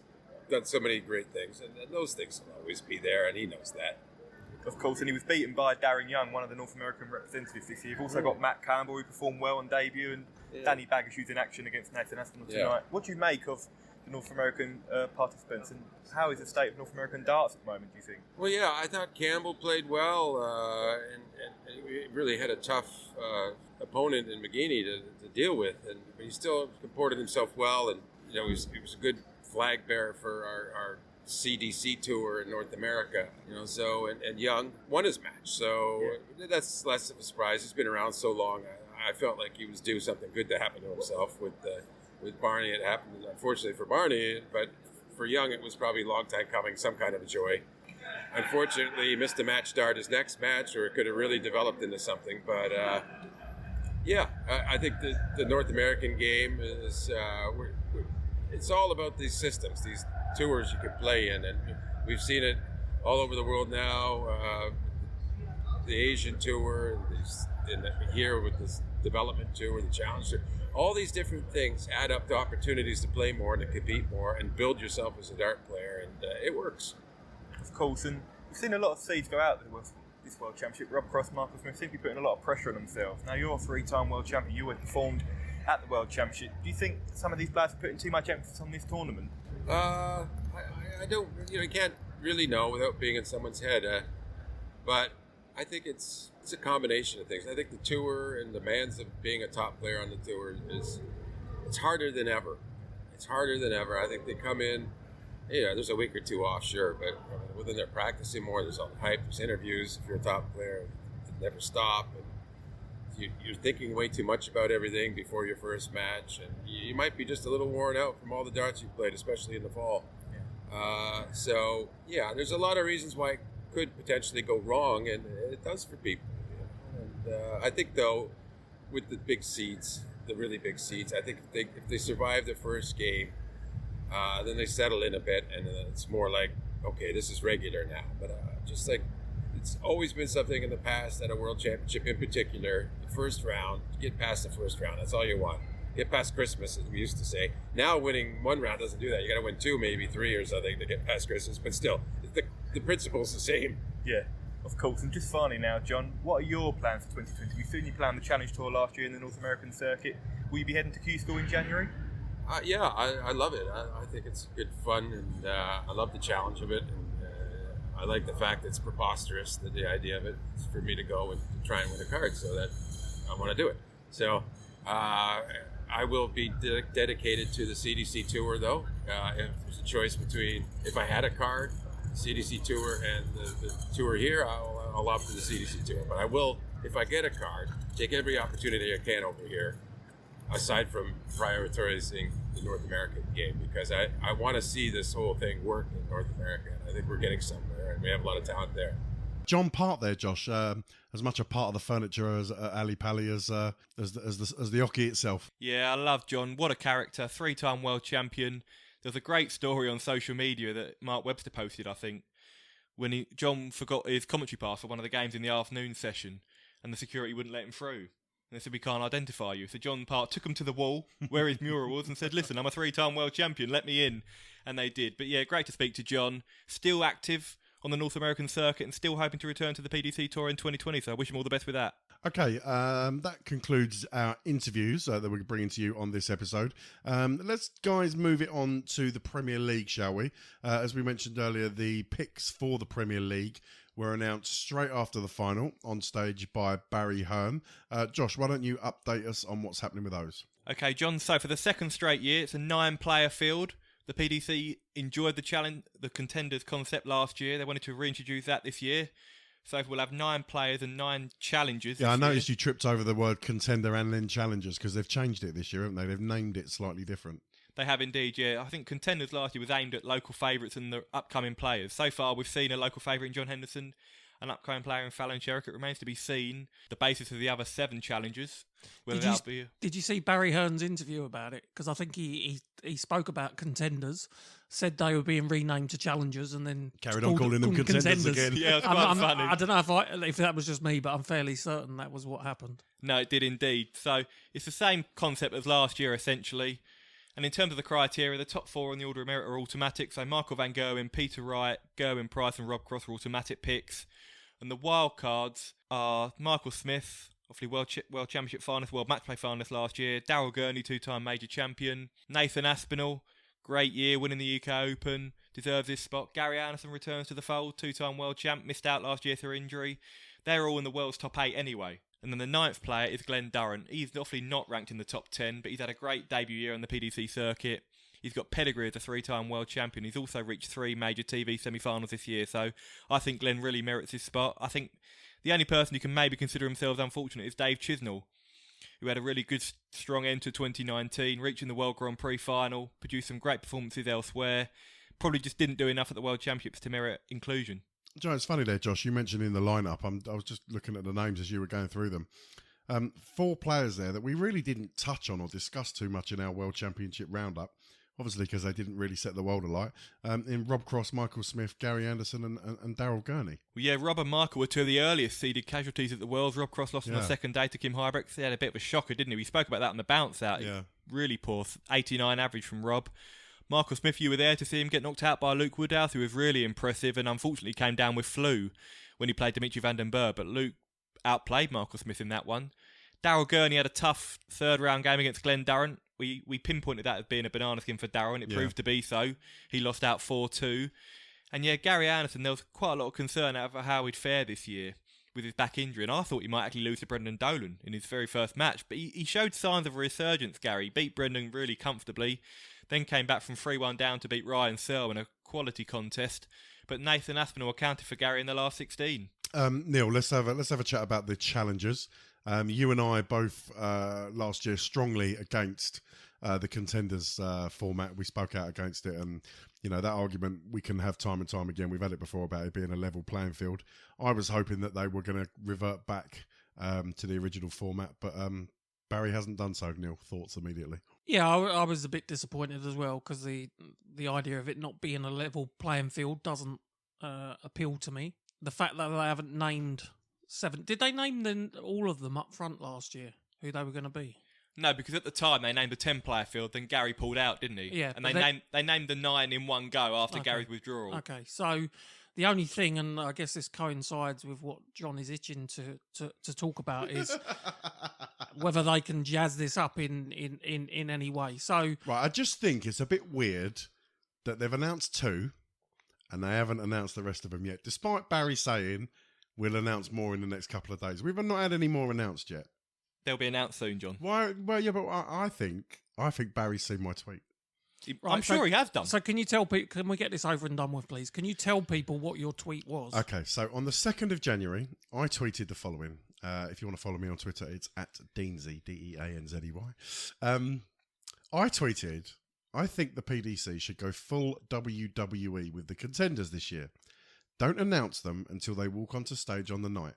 done so many great things, and those things will always be there, and he knows that. Of course, and he was beaten by Darren Young, one of the North American representatives this year. You've also got Matt Campbell, who performed well on debut, and Danny Baggish, who's in action against Nathan Aspinall tonight. What do you make of the North American participants, and how is the state of North American darts at the moment, do you think? Well, yeah, I thought Campbell played well, and he really had a tough opponent in McGeaney to deal with, but he still comported himself well, and he was a good flag bearer for our CDC tour in North America, so and Young won his match, so that's less of a surprise. He's been around so long. I felt like he was due something good to happen to himself. With Barney, it happened unfortunately for Barney, but for Young it was probably a long time coming, some kind of a joy. Unfortunately, he missed a match start his next match, or it could have really developed into something, but I think the North American game is it's all about these systems, these tours you can play in, and we've seen it all over the world now. The Asian tour, and here with this development tour, the challenge tour, all these different things add up to opportunities to play more and to compete more and build yourself as a dart player, and it works. Of course, and we've seen a lot of seeds go out this World Championship. Rob Cross, Marcus Smith seem to be putting a lot of pressure on themselves. Now, you're a 3-time World Champion. You always performed at the World Championship. Do you think some of these players are putting too much emphasis on this tournament? I don't, you can't really know without being in someone's head, but I think it's a combination of things. I think the tour and the demands of being a top player on the tour it's harder than ever. It's harder than ever. I think they come in, there's a week or two off, sure, but when they're practicing more, there's all the hype, there's interviews. If you're a top player, they never stop. And you're thinking way too much about everything before your first match, and you might be just a little worn out from all the darts you've played, especially in the fall. There's a lot of reasons why it could potentially go wrong, and it does for people. And I think, though, with the big seeds, the really big seeds, I think if they survive the first game, then they settle in a bit, and then it's more like, okay, this is regular now. But just like it's always been something in the past at a World Championship in particular, the first round, get past the first round, that's all you want. Get past Christmas, as we used to say. Now winning one round doesn't do that. You got to win 2, maybe 3 or something to get past Christmas. But still, the principle's the same. Yeah, of course. And just finally now, John, what are your plans for 2020? We've seen you play on the Challenge Tour last year in the North American circuit. Will you be heading to Q School in January? I love it. I think it's good fun, and I love the challenge of it. And I like the fact that it's preposterous, that the idea of it is for me to go and try and win a card, so that I want to do it. So I will be dedicated to the CDC Tour, though. If there's a choice between, if I had a card, the CDC Tour and the tour here, I'll opt for the CDC Tour. But I will, if I get a card, take every opportunity I can over here, aside from prioritizing the North American game, because I want to see this whole thing work in North America. I think we're getting somewhere, and we have a lot of talent there. John Part there, Josh, as much a part of the furniture as Ali Pally as the hockey itself. Yeah, I love John. What a character. 3-time world champion. There's a great story on social media that Mark Webster posted, I think, when John forgot his commentary pass for one of the games in the afternoon session, and the security wouldn't let him through. And they said, we can't identify you. So John Part took him to the wall where his mural was and said, listen, I'm a 3-time world champion, let me in. And they did. But yeah, great to speak to John. Still active on the North American circuit and still hoping to return to the PDC Tour in 2020. So I wish him all the best with that. Okay, that concludes our interviews that we're bringing to you on this episode. Let's, guys, move it on to the Premier League, shall we? As we mentioned earlier, the picks for the Premier League were announced straight after the final on stage by Barry Hearn. Josh, why don't you update us on what's happening with those? Okay, John, so for the second straight year, it's a 9-player field. The PDC enjoyed the challenge, the contenders concept last year. They wanted to reintroduce that this year. So we'll have 9 players and 9 challengers. Yeah, I noticed you tripped over the word contender and then challengers because they've changed it this year, haven't they? They've named it slightly different. They have indeed, yeah. I think contenders last year was aimed at local favourites and the upcoming players. So far, we've seen a local favourite in John Henderson, an upcoming player in Fallon Sherrick. It remains to be seen the basis of the other 7 challengers. Did you see Barry Hearn's interview about it? Because I think he spoke about contenders, said they were being renamed to challengers, and then carried on calling them contenders again. Yeah, it's quite funny. I don't know if that was just me, but I'm fairly certain that was what happened. No, it did indeed. So it's the same concept as last year, essentially. And in terms of the criteria, the top 4 on the order of merit are automatic. So Michael van Gerwen, Peter Wright, Gerwin Price and Rob Cross are automatic picks. And the wild cards are Michael Smith, obviously World Championship finalist, World Match Play finalist last year. Daryl Gurney, 2-time major champion. Nathan Aspinall, great year, winning the UK Open, deserves this spot. Gary Anderson returns to the fold, 2-time world champ, missed out last year through injury. They're all in the world's top 8 anyway. And then the 9th player is Glenn Durrant. He's obviously not ranked in the top 10, but he's had a great debut year on the PDC circuit. He's got pedigree as a 3-time world champion. He's also reached 3 major TV semi-finals this year, so I think Glenn really merits his spot. I think the only person who can maybe consider themselves unfortunate is Dave Chisnall, who had a really good, strong end to 2019, reaching the World Grand Prix final, produced some great performances elsewhere, probably just didn't do enough at the World Championships to merit inclusion. Joe, it's funny there, Josh. You mentioned in the lineup, I was just looking at the names as you were going through them. 4 players there that we really didn't touch on or discuss too much in our World Championship roundup, obviously because they didn't really set the world alight. In Rob Cross, Michael Smith, Gary Anderson and Daryl Gurney. Well, yeah, Rob and Michael were 2 of the earliest seeded casualties at the Worlds. Rob Cross lost on the second day to Kim Huybrechts. He had a bit of a shocker, didn't he? We spoke about that on the bounce out. Yeah. Really poor, 89 average from Rob. Michael Smith, you were there to see him get knocked out by Luke Woodhouse, who was really impressive and unfortunately came down with flu when he played Dimitri van den Berg, but Luke outplayed Michael Smith in that one. Daryl Gurney had a tough third-round game against Glenn Durrant. We pinpointed that as being a banana skin for Daryl, and it proved to be so. He lost out 4-2. And yeah, Gary Anderson, there was quite a lot of concern over how he'd fare this year with his back injury, and I thought he might actually lose to Brendan Dolan in his very first match. But he showed signs of a resurgence, Gary. He beat Brendan really comfortably, then came back from 3-1 down to beat Ryan Searle in a quality contest. But Nathan Aspinall accounted for Gary in the last 16. Neil, let's have a chat about the challengers. You and I both last year strongly against the contenders format. We spoke out against it, and that argument we can have time and time again. We've had it before about it being a level playing field. I was hoping that they were going to revert back to the original format, but Barry hasn't done so. Neil, thoughts immediately? Yeah, I was a bit disappointed as well because the idea of it not being a level playing field doesn't appeal to me. The fact that they haven't named 7... Did they name all of them up front last year, who they were going to be? No, because at the time they named the 10-player field, then Gary pulled out, didn't he? Yeah. And they named the 9 in one go after Gary's withdrawal. Okay, so the only thing, and I guess this coincides with what John is itching to talk about, is whether they can jazz this up in any way. So right, I just think it's a bit weird that they've announced 2 and they haven't announced the rest of them yet, despite Barry saying we'll announce more in the next couple of days. We've not had any more announced yet. They'll be announced soon, John. Why? Well, yeah, but I think Barry's seen my tweet. I'm sure he has done. So can you tell people, can we get this over and done with, please? Can you tell people what your tweet was? Okay, so on the 2nd of January, I tweeted the following. If you want to follow me on Twitter, it's @Deanzy, DEANZEY. I tweeted, I think the PDC should go full WWE with the contenders this year. Don't announce them until they walk onto stage on the night.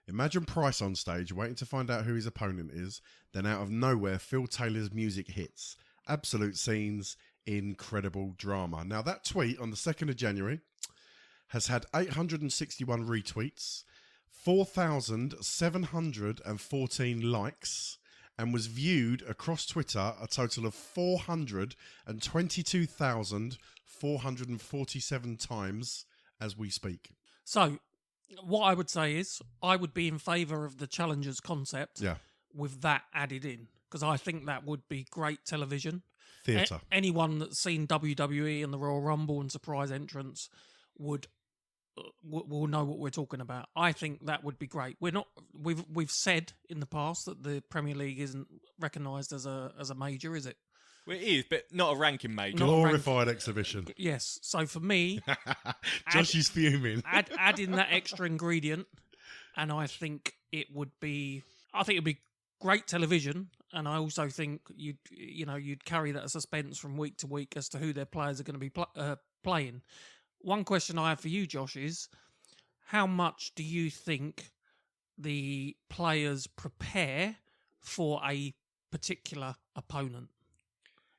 Imagine Price on stage waiting to find out who his opponent is, then out of nowhere Phil Taylor's music hits. Absolute scenes, incredible drama. Now that tweet on the 2nd of January has had 861 retweets, 4,714 likes, and was viewed across Twitter a total of 422,447 times as we speak. So what I would say is I would be in favour of the challengers concept with that added in, because I think that would be great television. Theatre. Anyone that's seen WWE and the Royal Rumble and surprise entrance will know what we're talking about. I think that would be great. We've said in the past that the Premier League isn't recognised as a major, is it? Well, it is, but not a ranking major. Glorified exhibition. Yes. So for me, Josh is fuming. add in that extra ingredient, and I think it would be great television. And I also think you'd carry that suspense from week to week as to who their players are going to be playing. One question I have for you, Josh, is how much do you think the players prepare for a particular opponent?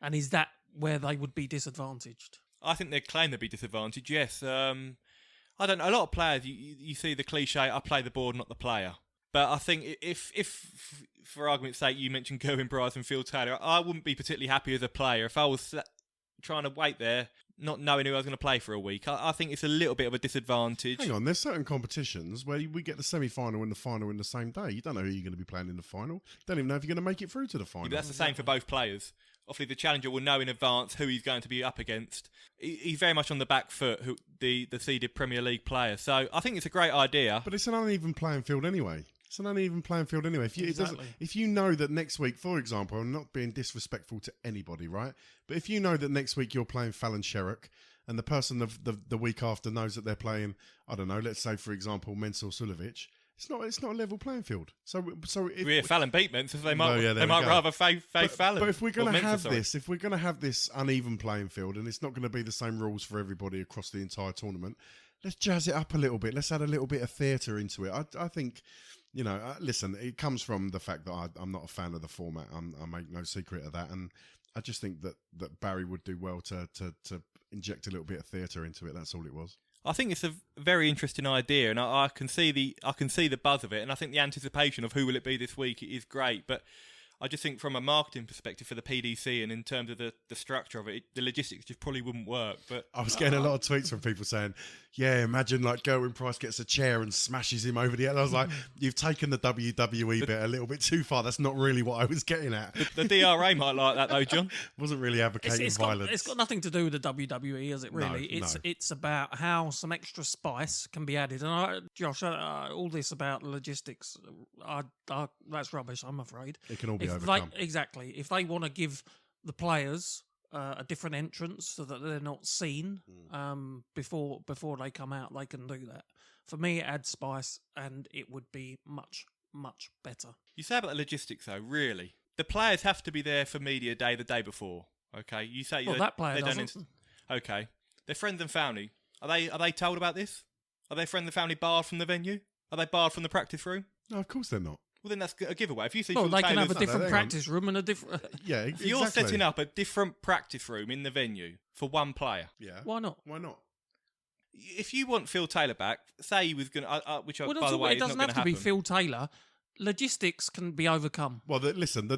And is that where they would be disadvantaged? I think they'd claim they'd be disadvantaged, yes. I don't know. A lot of players, you see the cliche, I play the board, not the player. But I think if for argument's sake, you mentioned Gerwin Price and Phil Taylor, I wouldn't be particularly happy as a player if I was trying to wait there, not knowing who I was going to play for a week. I think it's a little bit of a disadvantage. Hang on, there's certain competitions where we get the semi-final and the final in the same day. You don't know who you're going to be playing in the final. You don't even know if you're going to make it through to the final. Yeah, but that's the same for both players. Obviously, the challenger will know in advance who he's going to be up against. He's very much on the back foot, the seeded Premier League player. So I think it's a great idea. But it's an uneven playing field anyway. If you know that next week, for example, I'm not being disrespectful to anybody, right? But if you know that next week you're playing Fallon Sherrock and the person the week after knows that they're playing, I don't know, let's say, for example, Mensur Sulovic, it's not a level playing field. So if Fallon beat Mensur, they might rather face Fallon. But if we're going to have this uneven playing field, and it's not going to be the same rules for everybody across the entire tournament, let's jazz it up a little bit. Let's add a little bit of theatre into it. I think. Listen, it comes from the fact that I'm not a fan of the format. I make no secret of that. And I just think that Barry would do well to inject a little bit of theatre into it. That's all it was. I think it's a very interesting idea, and I can see the buzz of it, and I think the anticipation of who will it be this week is great. But I just think from a marketing perspective for the PDC and in terms of the structure of it, the logistics just probably wouldn't work. But I was getting a lot of tweets from people saying, yeah, imagine like Gerwin Price gets a chair and smashes him over the head. I was like, you've taken the WWE bit a little bit too far. That's not really what I was getting at. The DRA might like that though, John. Wasn't really advocating violence. It's got nothing to do with the WWE, is it really? No. It's about how some extra spice can be added. And Josh, all this about logistics, that's rubbish, I'm afraid. It can all be overcome. Exactly. If they want to give the players a different entrance so that they're not seen before they come out, they can do that. For me, it adds spice, and it would be much, much better. You say about the logistics, though, really? The players have to be there for media day the day before, okay? You say that player doesn't. Okay. Their friends and family, are they told about this? Are their friends and family barred from the venue? Are they barred from the practice room? No, of course they're not. Well, then that's a giveaway. If you see, they can have a different practice room and a different. Yeah, exactly. You're setting up a different practice room in the venue for one player. Yeah. Why not? If you want Phil Taylor back, say he was going to, by the way, it doesn't have to be Phil Taylor. Logistics can be overcome. Well, listen,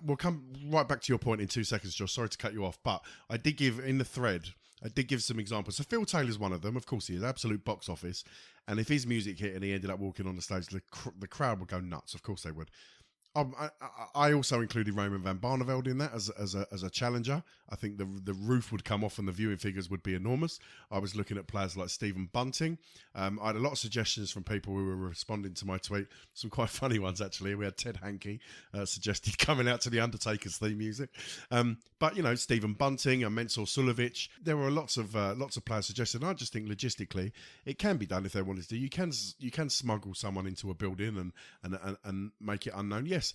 we'll come right back to your point in 2 seconds, Josh. Sorry to cut you off, but I did give in the thread. I did give some examples. So Phil Taylor's one of them. Of course, he is absolute box office. And if his music hit and he ended up walking on the stage, the crowd would go nuts. Of course, they would. I also included Raymond van Barneveld in that as a challenger. I think the roof would come off and the viewing figures would be enormous. I was looking at players like Stephen Bunting. I had a lot of suggestions from people who were responding to my tweet. Some quite funny ones, actually. We had Ted Hankey suggested coming out to the Undertaker's theme music. But, Stephen Bunting and Mensur Sulovic. There were lots of players suggested. And I just think logistically, it can be done if they wanted to. You can smuggle someone into a building and make it unknown. Yes.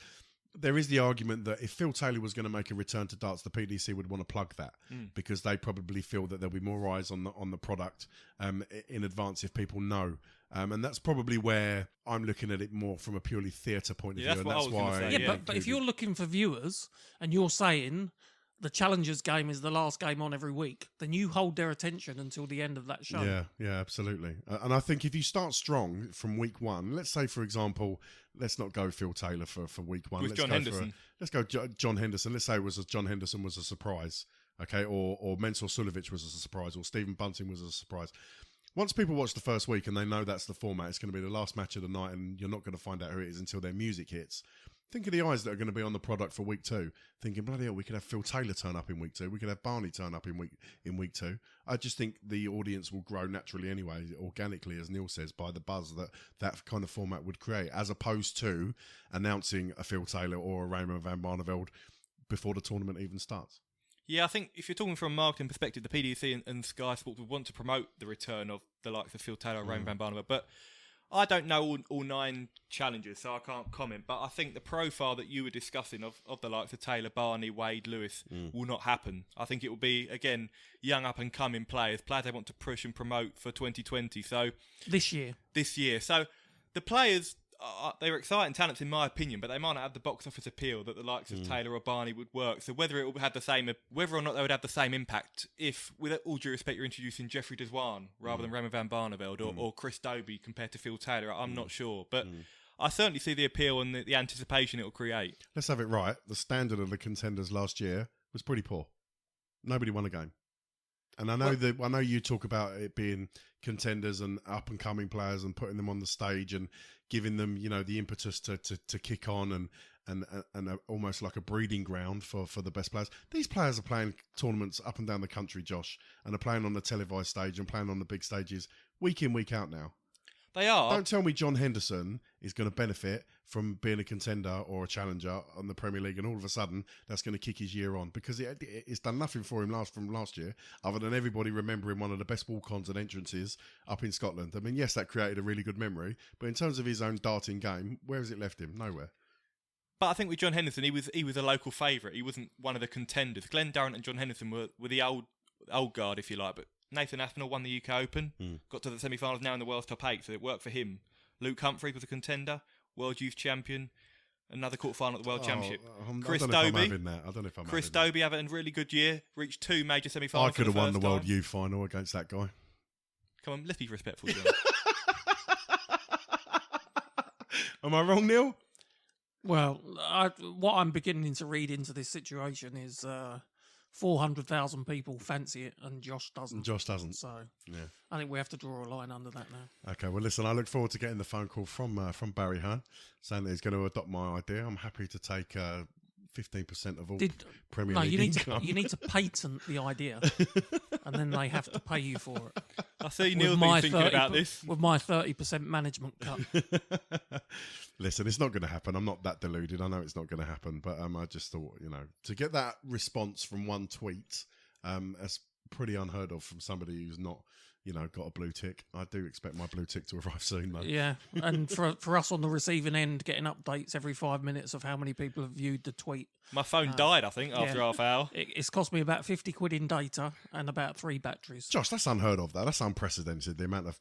There is the argument that if Phil Taylor was going to make a return to darts, the PDC would want to plug that because they probably feel that there'll be more eyes on the product in advance if people know. And that's probably where I'm looking at it more from a purely theatre point of view. That's why. But if you're looking for viewers and you're saying the Challengers game is the last game on every week, then you hold their attention until the end of that show. Yeah, absolutely. And I think if you start strong from week one, let's say, for example, let's not go Phil Taylor for week one. With John Henderson. Let's go John Henderson. Let's say John Henderson was a surprise, okay, or Mensur Sulovic was a surprise, or Stephen Bunting was a surprise. Once people watch the first week and they know that's the format, it's going to be the last match of the night and you're not going to find out who it is until their music hits. Think of the eyes that are going to be on the product for week two. Thinking, bloody hell, we could have Phil Taylor turn up in week two. We could have Barney turn up in week two. I just think the audience will grow naturally anyway, organically, as Neil says, by the buzz that kind of format would create, as opposed to announcing a Phil Taylor or a Raymond van Barneveld before the tournament even starts. Yeah, I think if you're talking from a marketing perspective, the PDC and Sky Sports would want to promote the return of the likes of Phil Taylor and Raymond van Barneveld, but I don't know all 9 challengers, so I can't comment. But I think the profile that you were discussing of the likes of Taylor, Barney, Wade, Lewis will not happen. I think it will be, again, young up-and-coming players they want to push and promote for 2020. So This year. So the players, they're exciting talents in my opinion, but they might not have the box office appeal that the likes of Taylor or Barney would work. So whether or not they would have the same impact if, with all due respect, you're introducing Jeffrey Deswan rather than Raymond van Barneveld or Chris Dobie compared to Phil Taylor, I'm not sure. But I certainly see the appeal and the anticipation it will create. Let's have it right. The standard of the contenders last year was pretty poor. Nobody won a game. And I know you talk about it being contenders and up and coming players and putting them on the stage and giving them, the impetus to kick on and almost like a breeding ground for the best players. These players are playing tournaments up and down the country, Josh, and are playing on the televised stage and playing on the big stages week in, week out now. They are. Don't tell me John Henderson is going to benefit from being a contender or a challenger on the Premier League, and all of a sudden that's going to kick his year on, because it's done nothing for him from last year, other than everybody remembering one of the best walk-ons and entrances up in Scotland. I mean, yes, that created a really good memory, but in terms of his own darting game, where has it left him? Nowhere. But I think with John Henderson, he was a local favourite. He wasn't one of the contenders. Glenn Durrant and John Henderson were the old guard, if you like, but Nathan Aspinall won the UK Open, got to the semi-finals, now in the world's top 8, so it worked for him. Luke Humphries was a contender, World Youth Champion, another quarter-final at the World Championship. Chris Dobey, I don't know if I'm Chris Dobey having a really good year, reached 2 major semi-finals. I could have won the World Youth final against that guy. Come on, let's be respectful, John. Am I wrong, Neil? Well, what I'm beginning to read into this situation is 400,000 people fancy it, and Josh doesn't. So, yeah, I think we have to draw a line under that now. Okay, well, listen, I look forward to getting the phone call from Barry Hearn saying that he's going to adopt my idea. I'm happy to take 15% of all Premier League income. You need to patent the idea, and then they have to pay you for it. I see Neil's been thinking about this. With my 30% management cut. Listen, it's not going to happen. I'm not that deluded. I know it's not going to happen, but I just thought, to get that response from one tweet, that's pretty unheard of from somebody who's not, got a blue tick. I do expect my blue tick to arrive soon, though. Yeah, and for us on the receiving end, getting updates every 5 minutes of how many people have viewed the tweet. My phone died, I think, after half hour. It's cost me about 50 quid in data and about 3 batteries. Josh, that's unheard of, though. That's unprecedented, the amount of,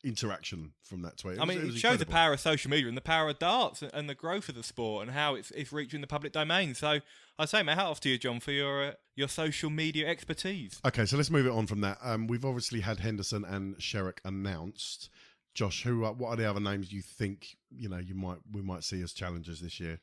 interaction from that tweet. It shows the power of social media and the power of darts and the growth of the sport and how it's reaching the public domain. So I say my hat off to you, John, for your social media expertise. Okay, so let's move it on from that. We've obviously had Henderson and Sherrick announced. Josh, what are the other names you think we might see as challengers this year?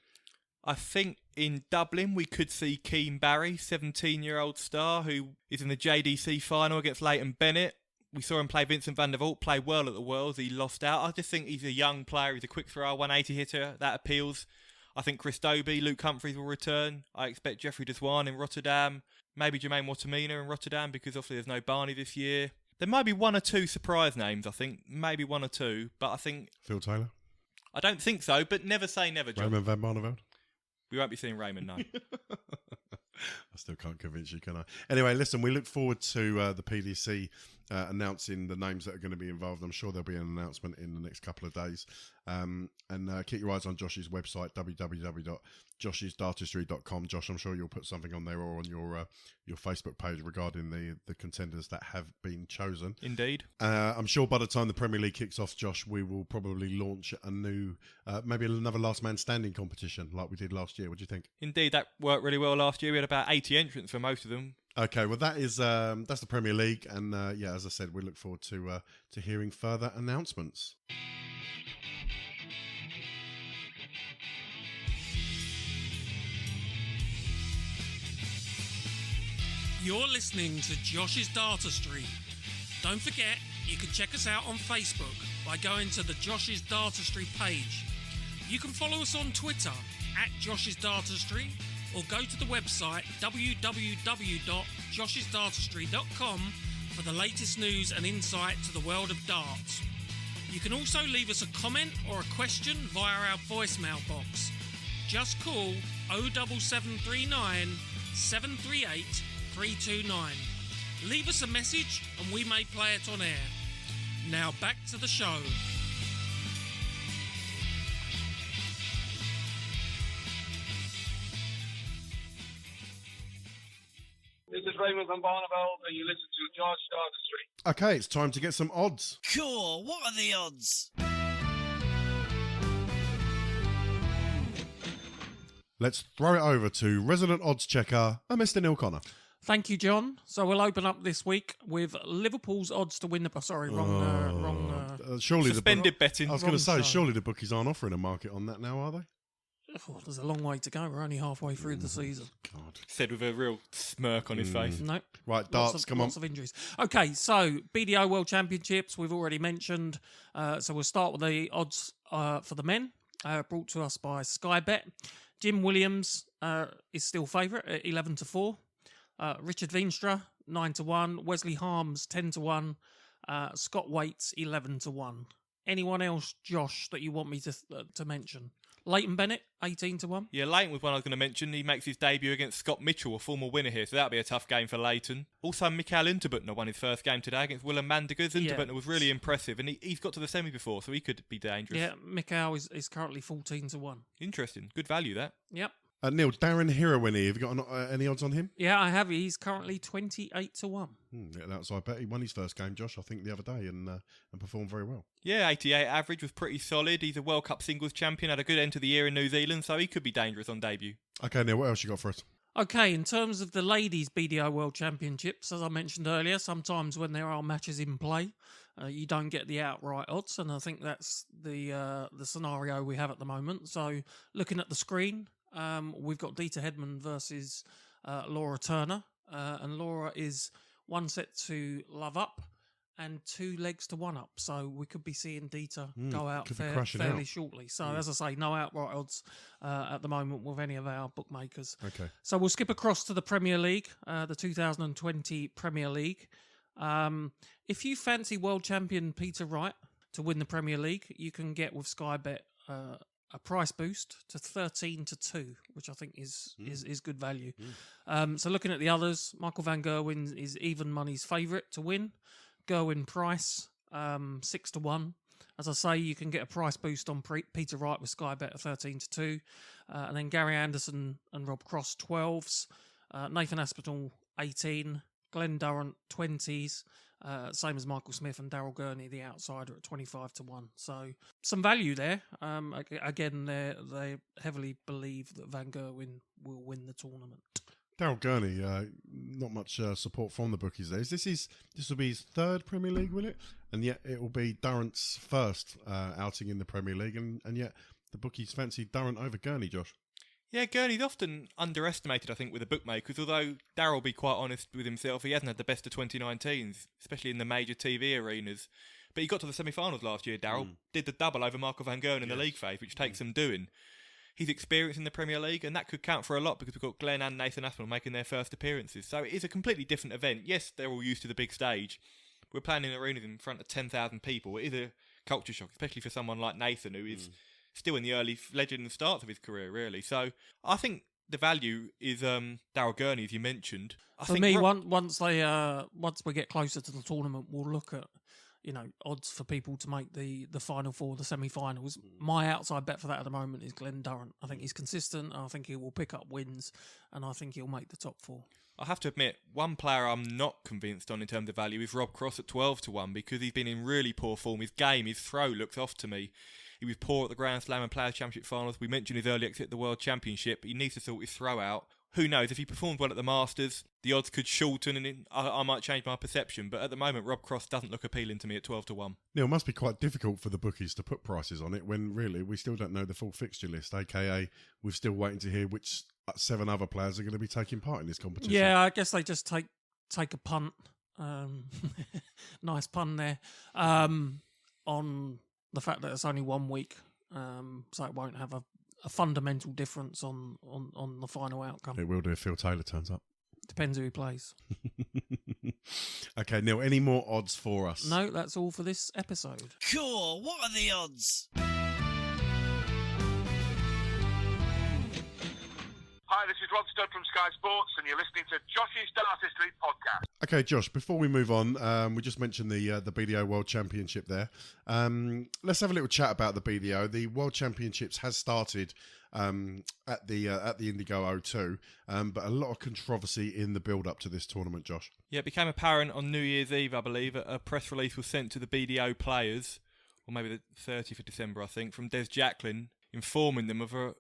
I think in Dublin we could see Keane Barry, 17-year-old star who is in the JDC final against Leighton Bennett. We saw him play Vincent van der Voort, play well at the Worlds. He lost out. I just think he's a young player. He's a quick thrower, 180 hitter. That appeals. I think Chris Dobey, Luke Humphries will return. I expect Jeffrey Deswan in Rotterdam. Maybe Jermaine Watamina in Rotterdam, because obviously there's no Barney this year. There might be 1 or 2 surprise names, I think. Maybe 1 or 2. But I think... Phil Taylor? I don't think so, but never say never, John. Raymond van Barneveld? We won't be seeing Raymond, no. I still can't convince you, can I? Anyway, listen, we look forward to the PDC announcing the names that are going to be involved. I'm sure there'll be an announcement in the next couple of days. And keep your eyes on Josh's website, www.joshsdartistry.com. Josh, I'm sure you'll put something on there or on your Facebook page regarding the contenders that have been chosen. Indeed. I'm sure by the time the Premier League kicks off, Josh, we will probably launch a new, maybe another last man standing competition like we did last year. What do you think? Indeed, that worked really well last year. We had about 80 entrants for most of them. Okay, well that's the Premier League, and as I said, we look forward to hearing further announcements. You're listening to Josh's Dartistry. Don't forget, you can check us out on Facebook by going to the Josh's Dartistry page. You can follow us on Twitter @Josh's Dartistry, or go to the website www.joshsdartistry.com for the latest news and insight to the world of darts. You can also leave us a comment or a question via our voicemail box. Just call 07739 738 329. Leave us a message and we may play it on air. Now back to the show. This is Raymond van Barneveld, and you listen to George Dartistry. Okay, it's time to get some odds. Cool, what are the odds? Let's throw it over to resident odds checker, Mr. Neil Connor. Thank you, John. So we'll open up this week with Liverpool's odds to win the... Surely suspended betting. I was going to say, surely the bookies aren't offering a market on that now, are they? there's a long way to go. We're only halfway through the season. God. Said with a real smirk on his face. No. Right, darts, come on. Lots of injuries. Okay, so BDO World Championships, we've already mentioned. So we'll start with the odds for the men, brought to us by Snakebite. Jim Williams is still favourite at 11-4. Richard Veenstra, 9-1. Wesley Harms, 10-1. Scott Waits, 11-1. Anyone else, Josh, that you want me to mention? Leighton Bennett, 18-1. Yeah, Leighton was one I was going to mention. He makes his debut against Scott Mitchell, a former winner here, so that'll be a tough game for Leighton. Also, Mikael Unterbutner won his first game today against Willem Mandegers. Unterbutner was really impressive, and he's got to the semi before, so he could be dangerous. Yeah, Mikael is currently 14-1. Interesting. Good value, that. Yep. Neil, Darren Hirawini, have you got any odds on him? Yeah, I have. He's currently 28-1. Yeah, that's I bet he won his first game, Josh, I think the other day, and performed very well. Yeah, 88 average was pretty solid. He's a World Cup singles champion, had a good end to the year in New Zealand, so he could be dangerous on debut. Okay, Neil, what else you got for us? Okay, in terms of the ladies' BDO World Championships, as I mentioned earlier, sometimes when there are matches in play, you don't get the outright odds, and I think that's the scenario we have at the moment. So, looking at the screen, we've got Dita Hedman versus Laura Turner, and Laura is 1 set to love up and 2 legs to 1 up. So we could be seeing Dita go out fairly shortly. So as I say, no outright odds at the moment with any of our bookmakers. Okay. So we'll skip across to the Premier League, the 2020 Premier League. If you fancy world champion Peter Wright to win the Premier League, you can get with Skybet a price boost to 13-2, which I think is good value. So looking at the others, Michael van Gerwen is even money's favourite to win. Gerwin price 6-1. As I say, you can get a price boost on Peter Wright with Skybet at 13-2, and then Gary Anderson and Rob Cross 12s, Nathan Aspinall 18, Glenn Durrant 20s. Same as Michael Smith and Daryl Gurney, the outsider, at 25-1. So some value there. Again, they heavily believe that Van Gerwen will win the tournament. Daryl Gurney, not much support from the bookies there. This will be his third Premier League, will it? And yet it will be Durrant's first outing in the Premier League, and yet the bookies fancy Durrant over Gurney, Josh. Yeah, Gurney's often underestimated, I think, with the bookmakers, although Daryl will be quite honest with himself. He hasn't had the best of 2019s, especially in the major TV arenas. But he got to the semi-finals last year, Daryl. Did the double over Michael van Gerwen in the league phase, which takes some doing. He's experienced in the Premier League, and that could count for a lot because we've got Glenn and Nathan Aspinall making their first appearances. So it is a completely different event. Yes, they're all used to the big stage. We're playing in arenas in front of 10,000 people. It is a culture shock, especially for someone like Nathan, who is still in the early legend and starts of his career, really. So I think the value is Daryl Gurney, as you mentioned. For me, once we get closer to the tournament, we'll look at odds for people to make the final four, the semi-finals. My outside bet for that at the moment is Glenn Durrant. I think he's consistent. I think he will pick up wins, and I think he'll make the top 4. I have to admit, one player I'm not convinced on in terms of value is Rob Cross at 12-1 because he's been in really poor form. His game, his throw looks off to me. He was poor at the Grand Slam and Players' Championship finals. We mentioned his early exit at the World Championship. He needs to sort his throw out. Who knows? If he performed well at the Masters, the odds could shorten and I might change my perception. But at the moment, Rob Cross doesn't look appealing to me at 12-1. Neil, it must be quite difficult for the bookies to put prices on it when really we still don't know the full fixture list, a.k.a. we're still waiting to hear which 7 other players are going to be taking part in this competition. Yeah, I guess they just take a punt. Nice pun there. On the fact that it's only 1 week. So it won't have a fundamental difference on the final outcome. It will do if Phil Taylor turns up. Depends who he plays. Okay, Neil, any more odds for us? No, that's all for this episode. Cool, what are the odds? Hi, this is Rod Studd from Sky Sports, and you're listening to Josh's Dartistry podcast. Okay, Josh, before we move on, we just mentioned the BDO World Championship there. Let's have a little chat about the BDO. The World Championships has started at the Indigo 02, but a lot of controversy in the build-up to this tournament, Josh. Yeah, it became apparent on New Year's Eve, I believe. A press release was sent to the BDO players, or maybe the 30th of December, I think, from Des Jacklin, informing them of a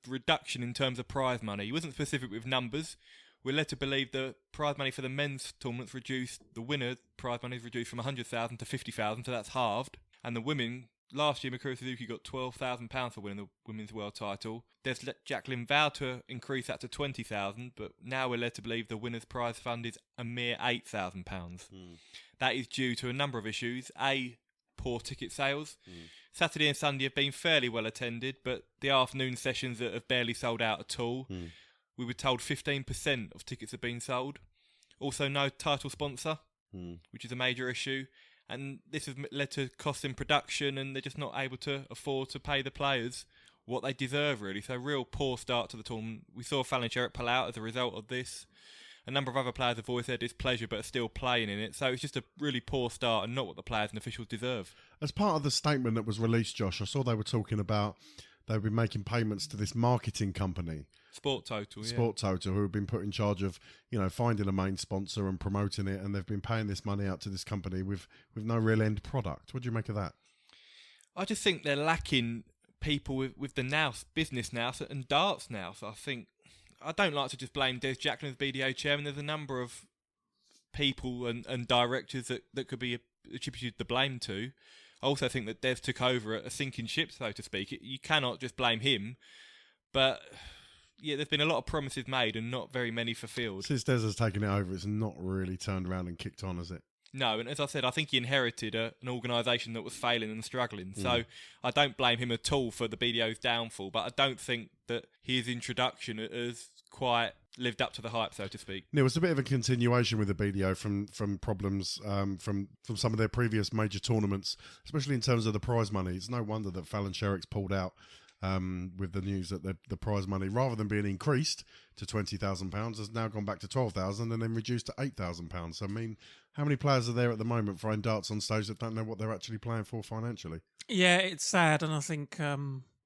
reduction in terms of prize money. He wasn't specific with numbers. We're led to believe the prize money for the men's tournament's reduced. The winner prize money is reduced from 100,000 to 50,000, so that's halved. And the women Last year, Mikuru Suzuki got £12,000 for winning the women's world title. Jacqueline vowed to increase that to $20,000, but now we're led to believe the winner's prize fund is a mere £8,000. That is due to a number of issues. Poor ticket sales. Saturday and Sunday have been fairly well attended, but the afternoon sessions have barely sold out at all. We were told 15% of tickets have been sold. Also, no title sponsor, which is a major issue. And this has led to costs in production, and they're just not able to afford to pay the players what they deserve, really. So, real poor start to the tournament. We saw Fallon Sherritt pull out as a result of this. A number of other players have voiced their displeasure but are still playing in it. So it's just a really poor start and not what the players and officials deserve. As part of the statement that was released, Josh, I saw they were talking about they've been making payments to this marketing company. Sport Total, yeah. Sport Total, who have been put in charge of, finding a main sponsor and promoting it, and they've been paying this money out to this company with no real end product. What do you make of that? I just think they're lacking people with the nous, business nous and darts nous. I don't like to just blame Des Jacqueline as BDO chairman. There's a number of people and directors that could be attributed the blame to. I also think that Des took over a sinking ship, so to speak. You cannot just blame him. But, yeah, there's been a lot of promises made and not very many fulfilled. Since Des has taken it over, it's not really turned around and kicked on, has it? No, and as I said, I think he inherited an organisation that was failing and struggling. So I don't blame him at all for the BDO's downfall, but I don't think that his introduction has quite lived up to the hype, so to speak. Neil, it's a bit of a continuation with the BDO from problems from some of their previous major tournaments, especially in terms of the prize money. It's no wonder that Fallon Sherrick's pulled out with the news that the prize money, rather than being increased to £20,000, has now gone back to £12,000 and then reduced to £8,000. So, I mean, how many players are there at the moment throwing darts on stage that don't know what they're actually playing for financially? Yeah, it's sad, and I think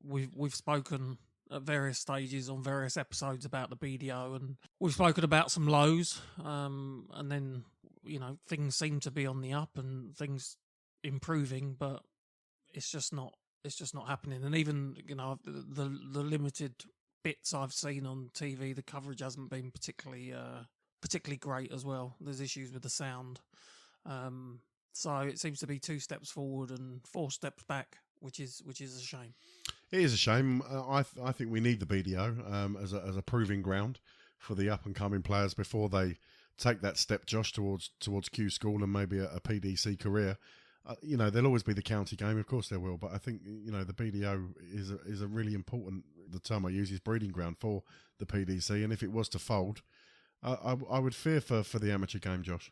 we've spoken at various stages on various episodes about the BDO, and we've spoken about some lows, and then things seem to be on the up and things improving, but it's just not happening. And even the limited bits I've seen on TV, the coverage hasn't been particularly great as well. There's issues with the sound, so it seems to be 2 steps forward and 4 steps back, which is a shame. It is a shame. I think we need the BDO as a proving ground for the up and coming players before they take that step, Josh, towards Q School and maybe a PDC career. There'll always be the county game, of course there will, but I think the BDO is a really important, the term I use is breeding ground for the PDC, and if it was to fold, I would fear for the amateur game, Josh.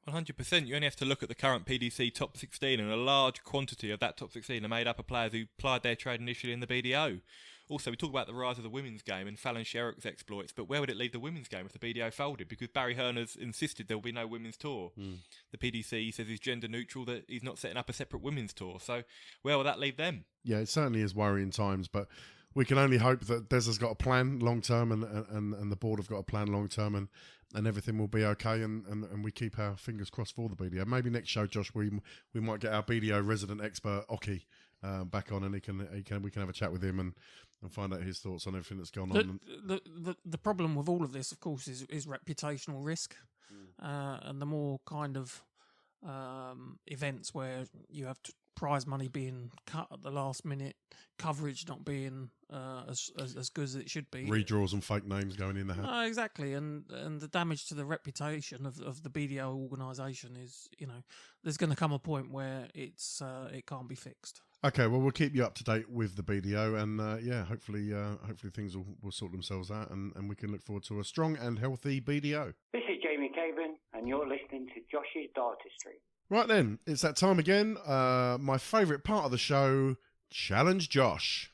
100%. You only have to look at the current PDC top 16, and a large quantity of that top 16 are made up of players who plied their trade initially in the BDO. Also, we talk about the rise of the women's game and Fallon Sherrick's exploits, but where would it leave the women's game if the BDO folded? Because Barry Hearner's insisted there will be no women's tour. The PDC says he's gender neutral, that he's not setting up a separate women's tour. So where will that leave them? Yeah, it certainly is worrying times, but we can only hope that Des has got a plan long term and the board have got a plan long term and everything will be okay and we keep our fingers crossed for the BDO. Maybe next show, Josh, we might get our BDO resident expert Oki back on, and we can have a chat with him and find out his thoughts on everything that's gone on. The problem with all of this, of course, is reputational risk, and the more kind of events where you have prize money being cut at the last minute, coverage not being as good as it should be, redraws and fake names going in the hat. Exactly, and the damage to the reputation of the BDO organisation is, there's going to come a point where it can't be fixed. Okay, well, we'll keep you up to date with the BDO, and hopefully things will sort themselves out, and we can look forward to a strong and healthy BDO. This is Jamie Caven, and you're listening to Josh's Dartistry. Right then, it's that time again. My favourite part of the show, Challenge Josh.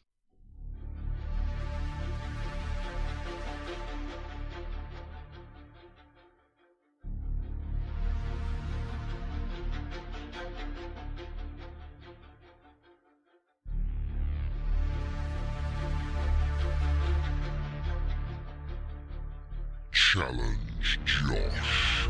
Challenge Josh.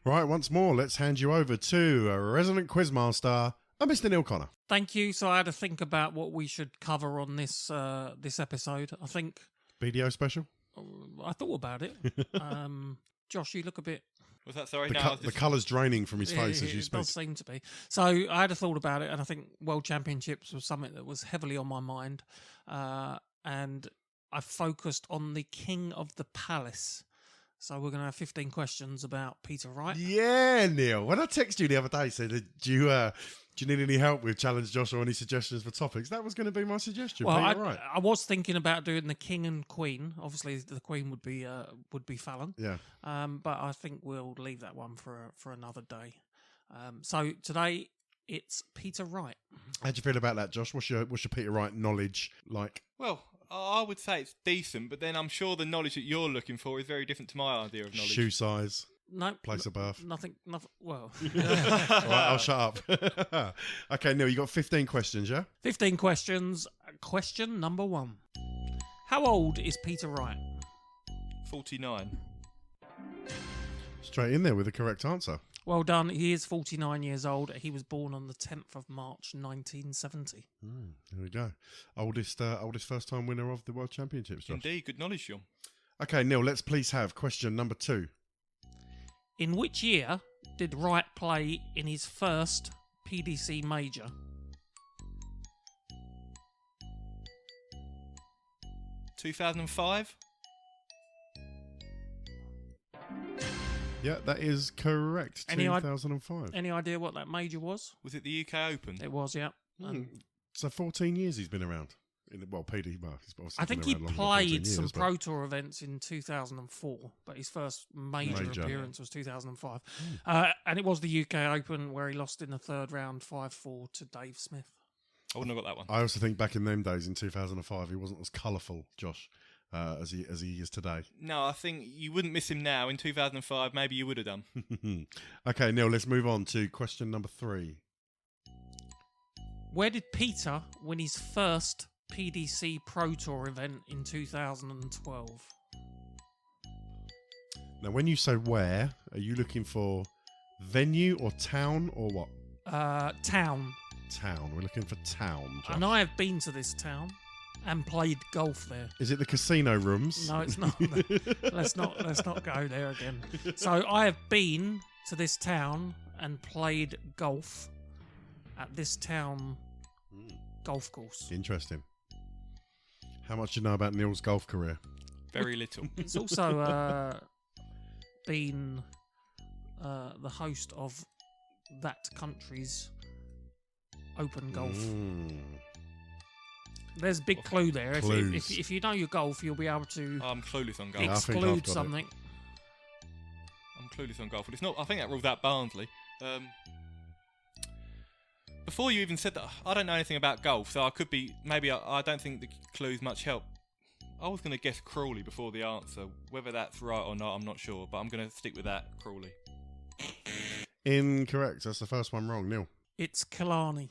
Right, once more, let's hand you over to a resident quizmaster, Mr. Neil Connor. Thank you. So I had to think about what we should cover on this episode. I think BDO special? I thought about it. Josh, you look a bit... Was that sorry? The colour's draining from his face as you speak. It does seem to be. So I had a thought about it, and I think World Championships was something that was heavily on my mind. And I focused on the King of the Palace. So we're going to have 15 questions about Peter Wright. Yeah, Neil. When I texted you the other day, said, do you need any help with Challenge Josh or any suggestions for topics? That was going to be my suggestion. Well, I I was thinking about doing the King and Queen. Obviously, the Queen would be Fallon. Yeah. But I think we'll leave that one for another day. So today it's Peter Wright. How do you feel about that, Josh? What's your Peter Wright knowledge like? Well, I would say it's decent, but then I'm sure the knowledge that you're looking for is very different to my idea of knowledge. Shoe size. No. Place of birth. Nothing. Well. All right, I'll shut up. Okay, Neil, you got 15 questions, yeah? 15 questions. Question number 1. How old is Peter Wright? 49. Straight in there with the correct answer. Well done. He is 49 years old. He was born on the 10th of March, 1970. There we go. Oldest first-time winner of the World Championships, Josh. Indeed, good knowledge, Sean. Okay, Neil, let's please have question number 2. In which year did Wright play in his first PDC major? (2005) Yeah, that is correct. 2005. Any idea what that major was? Was it the UK Open? It was, yeah. So 14 years he's been around. I think he played some Pro Tour events in 2004, but his first major appearance was 2005. And it was the UK Open where he lost in the third round 5-4 to Dave Smith. I wouldn't have got that one. I also think back in them days in 2005, he wasn't as colourful, Josh, as he is today. No, I think you wouldn't miss him now. In 2005, maybe you would have done. Okay, Neil, let's move on to question number 3. Where did Peter win his first PDC Pro Tour event in 2012? Now, when you say where, are you looking for venue or town or what? Town. Town. We're looking for town, Josh. And I have been to this town and played golf there. Is it the casino rooms? No, it's not. Let's not go there again. So I have been to this town and played golf at this town golf course. Interesting. How much do you know about Neil's golf career? Very little. It's also been the host of that country's Open Golf. There's a big clue there. If you know your golf, you'll be able to. I'm clueless on golf. Exclude something. I'm clueless on golf, but it's not. I think that ruled out Barnsley. Before you even said that, I don't know anything about golf, so I could be. Maybe I don't think the clues much help. I was going to guess Crawley before the answer. Whether that's right or not, I'm not sure, but I'm going to stick with that, Crawley. Incorrect. That's the first one wrong, Neil. It's Killarney.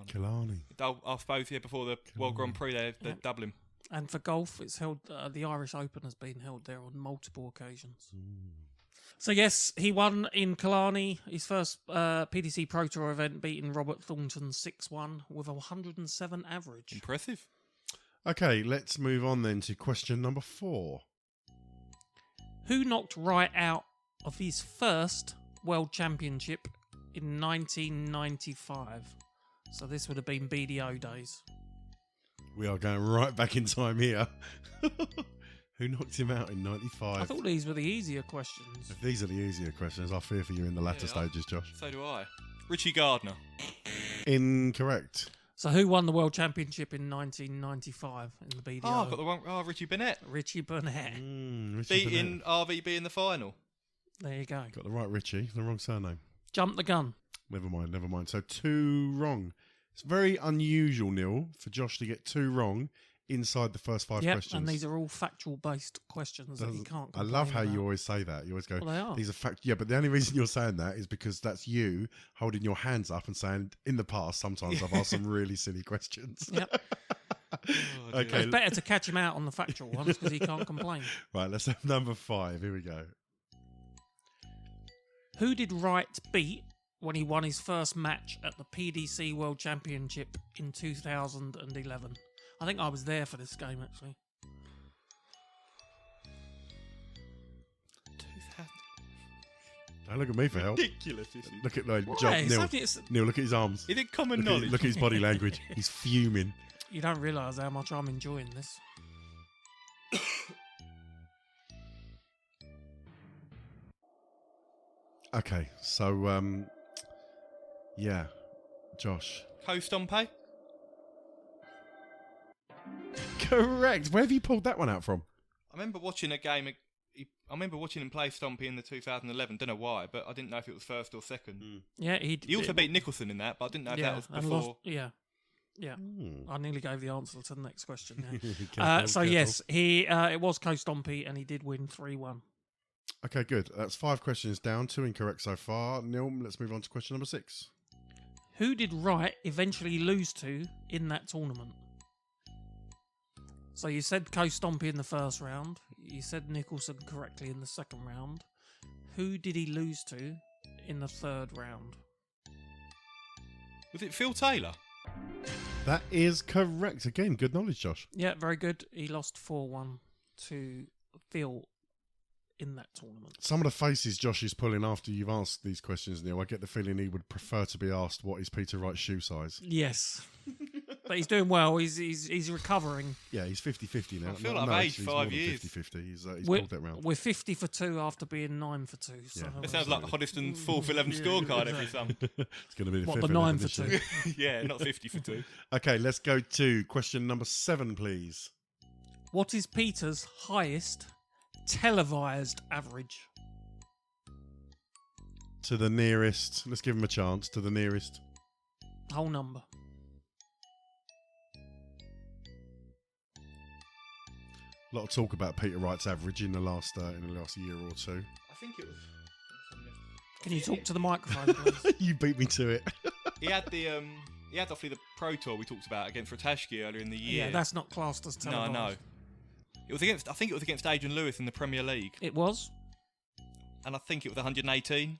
Killarney. I suppose before the World Grand Prix, they're Dublin. And for golf, it's held. The Irish Open has been held there on multiple occasions. So yes, he won in Killarney his first PDC Pro Tour event, beating Robert Thornton 6-1 with a 107 average. Impressive. Okay, let's move on then to question number 4. Who knocked Wright out of his first World Championship in 1995? So this would have been BDO days. We are going right back in time here. Who knocked him out in 95? I thought these were the easier questions. If these are the easier questions, I fear for you in the latter stages, Josh. So do I. Richie Gardner. Incorrect. So who won the World Championship in 1995 in the BDO? Oh, I've got the one. Oh, Richie Burnett. Richie Burnett. Beating RVB in the final. There you go. Got the right Richie, the wrong surname. Jump the gun. Never mind. So 2 wrong. It's very unusual, Neil, for Josh to get 2 wrong inside the first 5 questions. And these are all factual-based questions that you can't complain I love how about. you always say that. You always go, well, they are. These are fact. Yeah, but the only reason you're saying that is because that's you holding your hands up and saying, in the past, sometimes I've asked some really silly questions. Yep. Okay. It's better to catch him out on the factual ones because he can't complain. Right, let's have number 5. Here we go. Who did Wright beat when he won his first match at the PDC World Championship in 2011? I think I was there for this game, actually. Don't look at me for help. Ridiculous. This is. Look at like, Why? Neil, look at his arms. Is it common Look knowledge? Look at his body language. He's fuming. You don't realise how much I'm enjoying this. Okay, so yeah, Josh. Co-Stompe? Correct. Where have you pulled that one out from? I remember watching a game. I remember watching him play Stompy in the 2011. Don't know why, but I didn't know if it was first or second. Yeah, he also beat Nicholson in that, but I didn't know if that was and before. lost, yeah. I nearly gave the answer to the next question. Yeah. Careful. Yes, it was Co-Stompy, and he did win 3-1. Okay, good. That's 5 questions down, 2 incorrect so far. Neil, let's move on to question number 6. Who did Wright eventually lose to in that tournament? So you said Co-Stompy in the first round. You said Nicholson correctly in the second round. Who did he lose to in the third round? Was it Phil Taylor? That is correct. Again, good knowledge, Josh. Yeah, very good. He lost 4-1 to Phil in that tournament. Some of the faces Josh is pulling after you've asked these questions, Neil, I get the feeling he would prefer to be asked what is Peter Wright's shoe size. Yes. But he's doing well. He's recovering. Yeah, he's 50-50 now. I feel like I've aged 5 years. 50-50. He's pulled that round. We're 50 for 2 after being 9 for 2. So It sounds like Hoddeston's 4 for 11 scorecard every summer. It's going to be the what, 5th the 9 for 2? Yeah, not 50 for 2. Okay, let's go to question number 7, please. What is Peter's highest televised average? To the nearest. Let's give him a chance. To the nearest. Whole number. A lot of talk about Peter Wright's average in the last year or two. I think it was. Can you talk to the microphone, please? You beat me to it. He had obviously the Pro Tour we talked about against Ratashki earlier in the year. Yeah, that's not classed as televised. No. I think it was against Adrian Lewis in the Premier League. It was. And I think it was 118.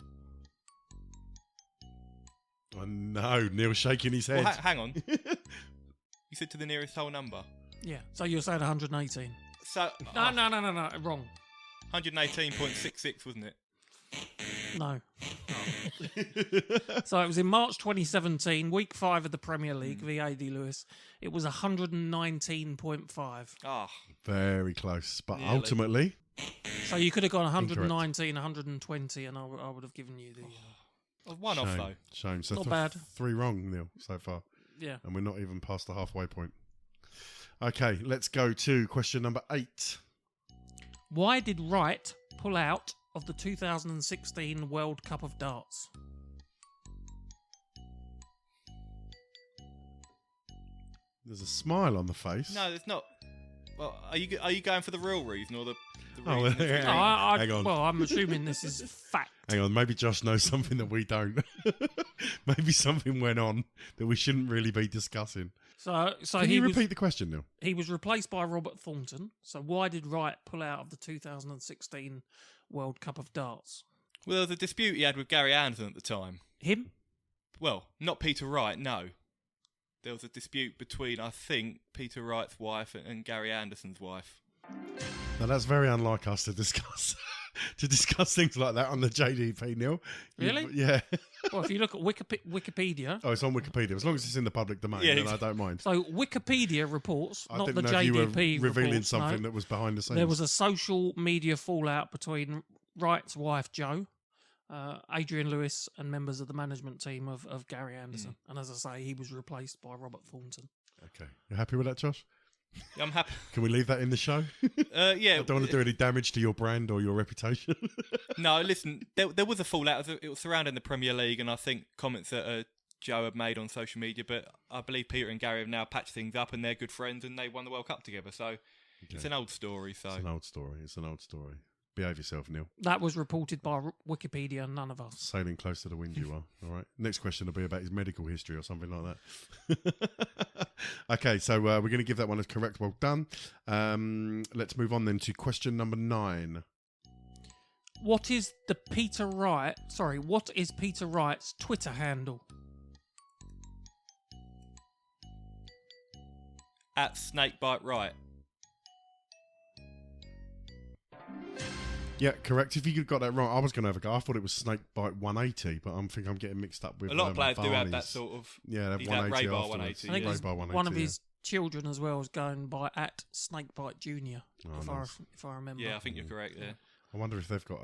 Oh no, Neil's shaking his head. Well, hang on. You said to the nearest whole number. Yeah, so you're saying 118. So No, wrong. 118.66, wasn't it? No. So it was in March 2017, week 5 of the Premier League, VAD Lewis. It was 119.5. Ah. Very close, but Nearly. ultimately. So you could have gone 119, 120, and I would have given you the. One off though. Shame. So Not bad. 3 wrong, Neil, so far. Yeah. And we're not even past the halfway point. Okay, let's go to question number 8. Why did Wright pull out of the 2016 World Cup of Darts? There's a smile on the face. No, there's not. Well, are you going for the real reason or the Oh, reason? yeah. Hang on. Well, I'm assuming this is fact. Hang on, maybe Josh knows something that we don't. Maybe something went on that we shouldn't really be discussing. So Can you repeat the question, Neil? He was replaced by Robert Thornton. So why did Wright pull out of the 2016 World Cup of Darts? Well, there was a dispute he had with Gary Anderson at the time. Him? Well, not Peter Wright, no. There was a dispute between, I think, Peter Wright's wife and Gary Anderson's wife. Now that's very unlike us to discuss things like that on the JDP, Neil. Really? Yeah. Well, if you look at Wikipedia. Oh, it's on Wikipedia. As long as it's in the public domain, then I don't mind. So Wikipedia reports, I not didn't the know if you were JDP revealing reports, something no. that was behind the scenes. There was a social media fallout between Wright's wife, Jo, Adrian Lewis, and members of the management team of Gary Anderson. And as I say, he was replaced by Robert Thornton. Okay. You happy with that, Josh? I'm happy. Can we leave that in the show? Yeah. I don't want to do any damage to your brand or your reputation. No, listen, there was a fallout. It was surrounding the Premier League, and I think comments that Joe had made on social media, but I believe Peter and Gary have now patched things up, and they're good friends, and they won the World Cup together. So it's an old story. So It's an old story. Behave yourself, Neil. That was reported by Wikipedia, none of us. Sailing close to the wind you are. All right. Next question will be about his medical history or something like that. Okay, so we're going to give that one as correct. Well done. Let's move on then to question number 9. What is Peter Wright's Twitter handle? at Snakebite Right. Yeah, correct. If you got that wrong, I was going to have a go. I thought it was Snakebite 180, but I'm getting mixed up with a lot of players do have Barney's. that sort of. Yeah, they have he's had 180 Ray-Bar afterwards. 180. I think yeah. it was Ray-Bar 180, one of his children as well is going by at Snakebite Junior. Oh, nice. If I remember. Yeah, I think you're correct there. I wonder if they've got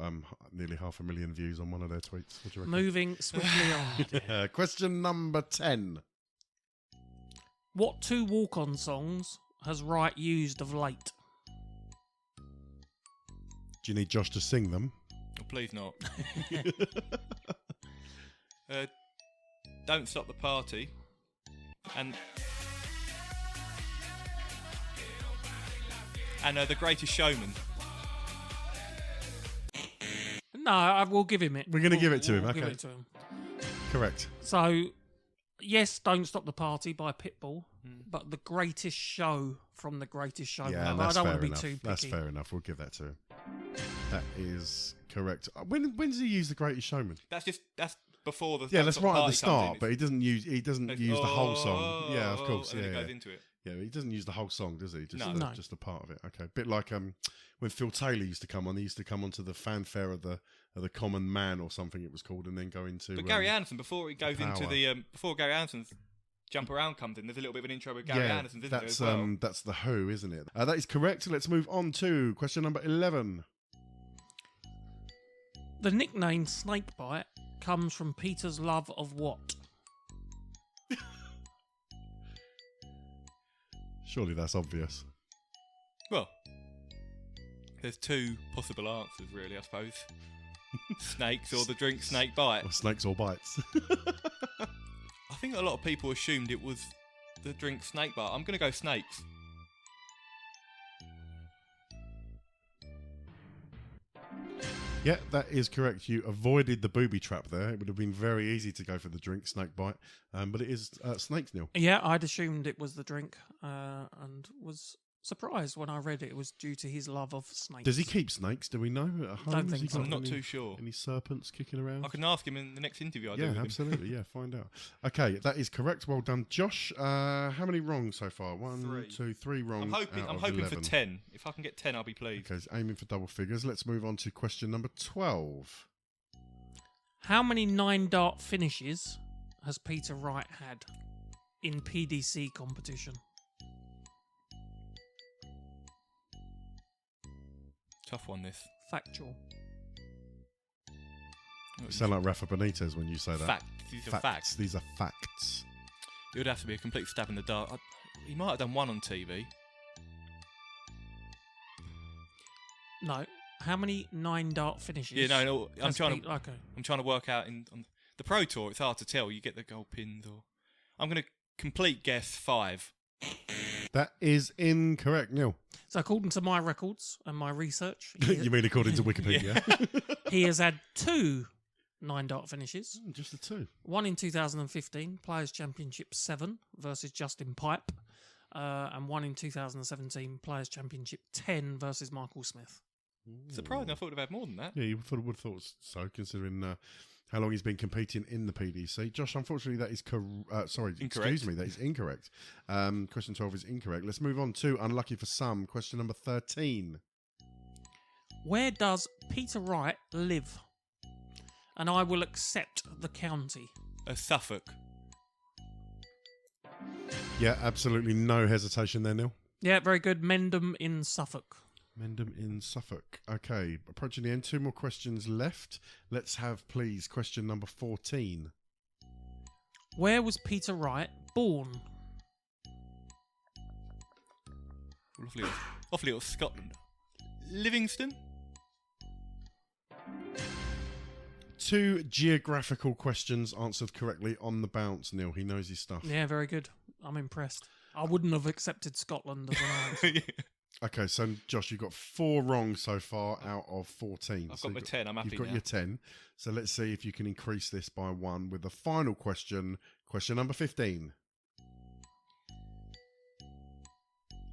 nearly 500,000 views on one of their tweets. What do you reckon? Moving swiftly on. Yeah, question number 10. What 2 walk-on songs has Wright used of late? Do you need Josh to sing them? Oh, please not. Don't Stop the Party. And The Greatest Showman. No, I will give him it. We're going to give it to him. We'll Okay. give it to him. Correct. So, yes, Don't Stop the Party by Pitbull, but The Greatest Show from The Greatest Showman. Yeah, I that's don't fair want to be enough. too picky. That's fair enough. We'll give that to him. That is correct. When does he use The Greatest Showman? That's before the. Yeah, Don't that's Stop the right at Party the start, comes in. but he doesn't use the whole song. Yeah, of course. And Yeah, then it yeah. goes into it. Yeah, he doesn't use the whole song, does he? Just No. just a part of it. Okay, bit like when Phil Taylor used to come on. He used to come onto the fanfare of the Common Man or something it was called, and then go into. But Gary Anderson, before he goes into Power. the before Gary Anderson's Jump Around comes in, there's a little bit of an intro with Gary Anderson, isn't there? that's As well? that's the Who, isn't it? That is correct. Let's move on to question number 11. The nickname Snakebite comes from Peter's love of what? Surely that's obvious. Well, there's 2 possible answers, really, I suppose. Snakes or the drink Snakebite. Or snakes or bites. I think a lot of people assumed it was the drink Snakebite. I'm going to go snakes. Yeah, that is correct. You avoided the booby trap there. It would have been very easy to go for the drink, Snakebite, but it is snakes, Neil. Yeah, I'd assumed it was the drink and was surprised when I read it. It was due to his love of snakes. Does he keep snakes? Do we know at home? Don't Has he think so. got I'm not any- too sure. Any serpents kicking around? I can ask him in the next interview I do Yeah, with him. absolutely. Yeah, find out. Okay, that is correct. Well done, Josh. How many wrong so far? 1, 3. 2, 3 wrong. I'm hoping out of for 11. 10. If I can get 10, I'll be pleased. Okay, he's aiming for double figures. Let's move on to question number 12. How many 9-dart finishes has Peter Wright had in PDC competition? Tough one, this. Factual. You sound like Rafa Benitez when you say that. Facts. These are facts. These are facts. It would have to be a complete stab in the dark. He might have done one on TV. No. How many 9-dart finishes? Yeah, no. I'm has trying Pete- Okay. to work out on the Pro Tour. It's hard to tell. You get the gold pins, or I'm going to complete guess 5. That is incorrect, Neil. So according to my records and my research, You mean according to Wikipedia? he has had 2 9-dart finishes. Just the 2. One in 2015, Players Championship 7 versus Justin Pipe, and one in 2017, Players Championship 10 versus Michael Smith. Surprising. I thought we'd have had more than that. Yeah, you would have thought so, considering how long he's been competing in the PDC. Josh, unfortunately, that is Incorrect. Excuse me, that is incorrect. Question 12 is incorrect. Let's move on to unlucky for some. Question number 13. Where does Peter Wright live? And I will accept the county. Suffolk. Yeah, absolutely no hesitation there, Neil. Yeah, very good. Mendham in Suffolk. Mendham in Suffolk. Okay, approaching the end. 2 more questions left. Let's have, please, question number 14. Where was Peter Wright born? Awfully little Scotland. Livingston? 2 geographical questions answered correctly on the bounce, Neil. He knows his stuff. Yeah, very good. I'm impressed. I wouldn't have accepted Scotland as an answer. Okay, so Josh, you've got 4 wrong so far out of 14. I've So got my you've 10, I'm happy You've got now. your 10. So let's see if you can increase this by 1 with the final question. Question number 15.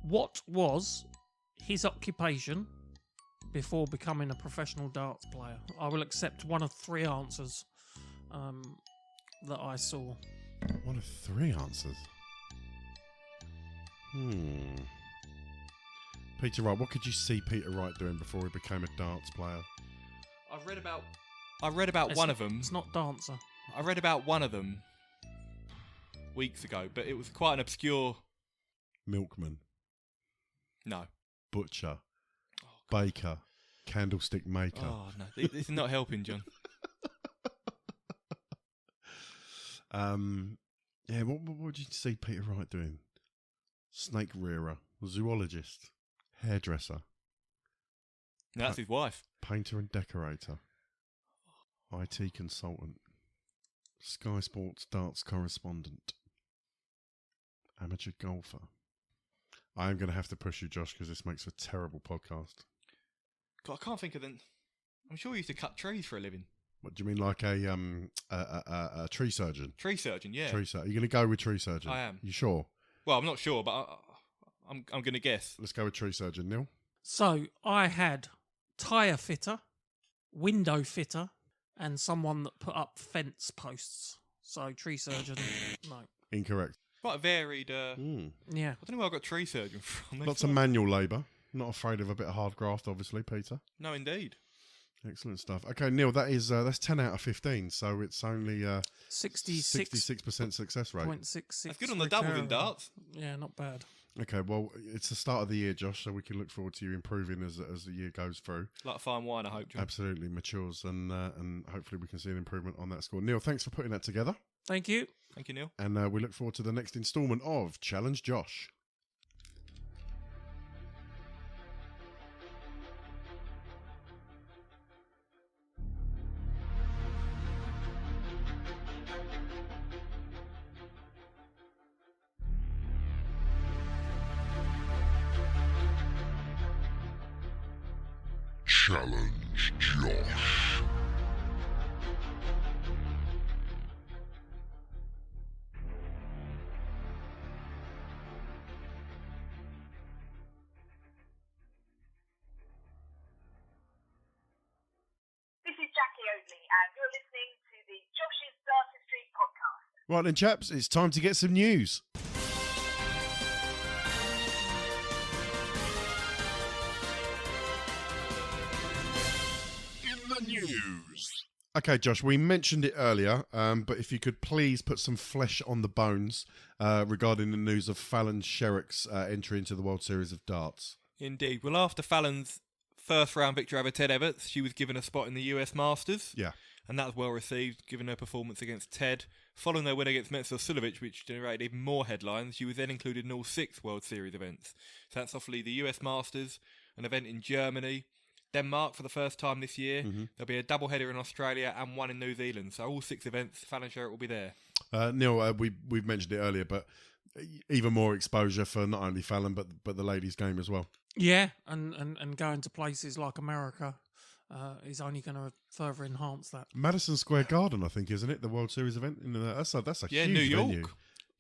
What was his occupation before becoming a professional darts player? I will accept one of 3 answers that I saw. One of 3 answers. Peter Wright. What could you see Peter Wright doing before he became a darts player? I read about one of them. It's not Dancer. I read about one of them weeks ago, but it was quite an obscure. Milkman, No. butcher, baker, candlestick maker. Oh no, this is not helping, John. Yeah, what did you see Peter Wright doing? Snake rearer, zoologist, hairdresser, No, that's his wife. painter and decorator, IT consultant, Sky Sports darts correspondent, amateur golfer. I am going to have to push you, Josh, because this makes a terrible podcast. God, I can't think of them. I'm sure he used to cut trees for a living. What do you mean, like a tree surgeon? Tree surgeon, yeah. Tree surgeon. Are you going to go with tree surgeon? I am. You sure? Well, I'm not sure, but I'm going to guess. Let's go with tree surgeon, Neil. So I had tyre fitter, window fitter, and someone that put up fence posts. So tree surgeon, no. Incorrect. Quite a varied. Yeah. I don't know where I got tree surgeon from. Lots of manual labour. Not afraid of a bit of hard graft, obviously, Peter. No, indeed. Excellent stuff. Okay, Neil, that's 10 out of 15, so it's only 66% success rate. 0.66. That's good on the doubles in darts. Yeah, not bad. Okay, well, it's the start of the year, Josh, so we can look forward to you improving as the year goes through. Like fine wine, I hope, John. Absolutely, matures, and hopefully we can see an improvement on that score. Neil, thanks for putting that together. Thank you. Thank you, Neil. And we look forward to the next instalment of Challenge Josh. Challenge Josh. This is Jackie Oatley, and you're listening to the Josh's Dartistry podcast. Right then, chaps, it's time to get some news. In the news. Okay, Josh, we mentioned it earlier, but if you could please put some flesh on the bones regarding the news of Fallon Sherrick's entry into the World Series of Darts. Indeed. Well, after Fallon's first round victory over Ted Everts, she was given a spot in the US Masters. Yeah. And that was well received, given her performance against Ted. Following their win against Mensur Suljovic, which generated even more headlines, she was then included in all 6 World Series events. So that's obviously the US Masters, an event in Germany, Denmark for the first time this year. Mm-hmm. There'll be a doubleheader in Australia and one in New Zealand. So all 6 events, Fallon Sherrick will be there. Neil, we've mentioned it earlier, but even more exposure for not only Fallon but the ladies' game as well. Yeah, and going to places like America is only going to further enhance that. Madison Square Garden, I think, isn't it? The World Series event. That's a huge New York. venue.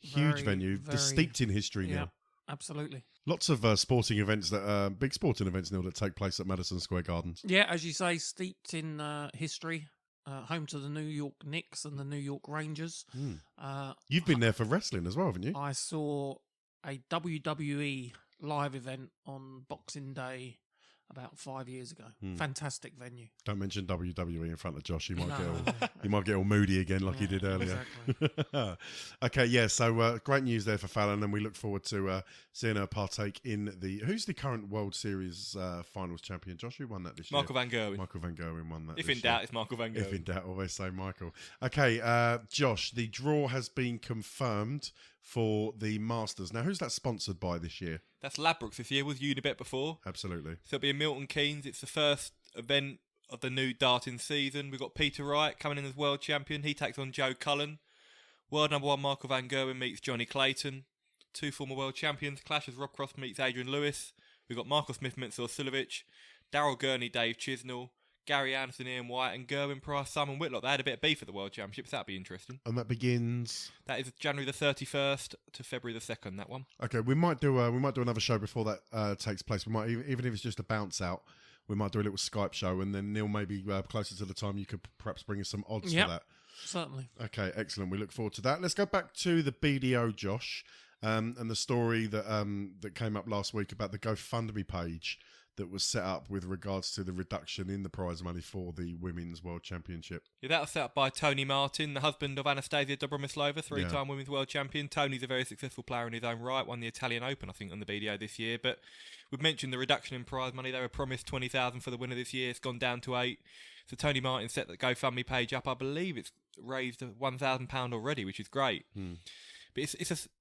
Huge venue, steeped in history yeah, now. Absolutely. Lots of sporting events big sporting events, Neil, that take place at Madison Square Gardens. Yeah, as you say, steeped in history. Home to the New York Knicks and the New York Rangers. You've been there for wrestling as well, haven't you? I saw a WWE live event on Boxing Day about 5 years ago. Fantastic venue. Don't mention WWE in front of Josh. You might get all moody again like you did earlier. Exactly. Okay, yeah. So great news there for Fallon, and we look forward to seeing her partake in who's the current World Series finals champion? Josh, who won that this year? Michael van Gerwen. Michael van Gerwen won that. If in doubt, it's Michael van Gerwen. If in doubt, always say Michael. Okay, Josh, the draw has been confirmed for the Masters. Now, who's that sponsored by this year? That's Ladbrokes this year. Was Unibet before. Absolutely. So it'll be in Milton Keynes. It's the first event of the new darting season. We've got Peter Wright coming in as world champion. He takes on Joe Cullen. World number 1 Michael van Gerwen meets Johnny Clayton. 2 former world champions clash as Rob Cross meets Adrian Lewis. We've got Michael Smith Mensur Suljovic, Daryl Gurney, Dave Chisnell, Gary Anderson, Ian White, and Gerwin Price, Simon Whitlock. They had a bit of beef at the World Championship, so that'd be interesting. And that begins. That is January the 31st to February the 2nd. That one. Okay, we might do another show before that takes place. We might even if it's just a bounce out. We might do a little Skype show, and then Neil, maybe closer to the time, you could perhaps bring us some odds for that. Certainly. Okay, excellent. We look forward to that. Let's go back to the BDO, Josh, and the story that came up last week about the GoFundMe page that was set up with regards to the reduction in the prize money for the Women's World Championship. Yeah, that was set up by Tony Martin, the husband of Anastasia Dobromislova, three-time Women's World Champion. Tony's a very successful player in his own right, won the Italian Open, I think, on the BDO this year. But we've mentioned the reduction in prize money. They were promised $20,000 for the winner this year. It's gone down to $8,000. So Tony Martin set the GoFundMe page up. I believe it's raised £1,000 already, which is great. But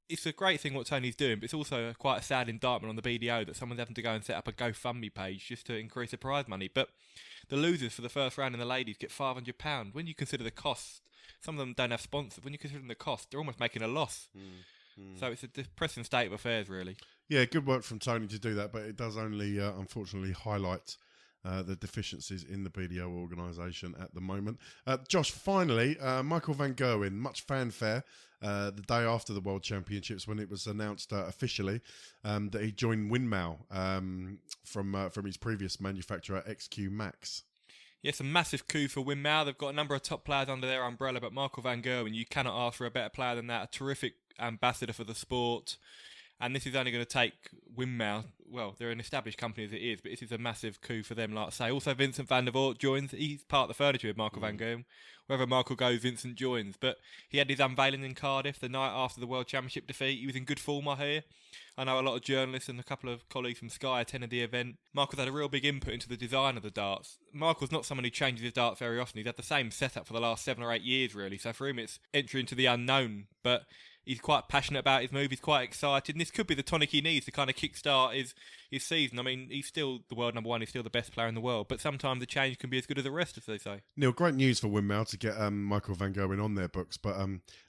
it's a great thing what Tony's doing, but it's also quite a sad indictment on the BDO that someone's having to go and set up a GoFundMe page just to increase the prize money. But the losers for the first round in the ladies get £500. When you consider the cost, some of them don't have sponsors. When you consider the cost, they're almost making a loss. So it's a depressing state of affairs, really. Yeah, good work from Tony to do that, but it does only, unfortunately, highlight the deficiencies in the BDO organisation at the moment. Josh, finally, Michael van Gerwen, much fanfare the day after the World Championships when it was announced officially that he joined Windmill from his previous manufacturer, XQ Max. Yes, a massive coup for Windmill. They've got a number of top players under their umbrella, but Michael van Gerwen, you cannot ask for a better player than that. A terrific ambassador for the sport. And this is only going to take Windmill, well, they're an established company as it is, but this is a massive coup for them, like I say. Also, Vincent van der Voort joins. He's part of the furniture with Michael van Gerwen. Wherever Michael goes, Vincent joins. But he had his unveiling in Cardiff the night after the World Championship defeat. He was in good form, I hear. I know a lot of journalists and a couple of colleagues from Sky attended the event. Michael's had a real big input into the design of the darts. Michael's not someone who changes his darts very often. He's had the same setup for the last 7 or 8 years, really. So for him, it's entry into the unknown. But he's quite passionate about his move. He's quite excited. And this could be the tonic he needs to kind of kickstart his season. I mean, he's still the world number one. He's still the best player in the world. But sometimes the change can be as good as the rest, as they say. Neil, great news for Windmill to get Michael van Gerwen on their books. But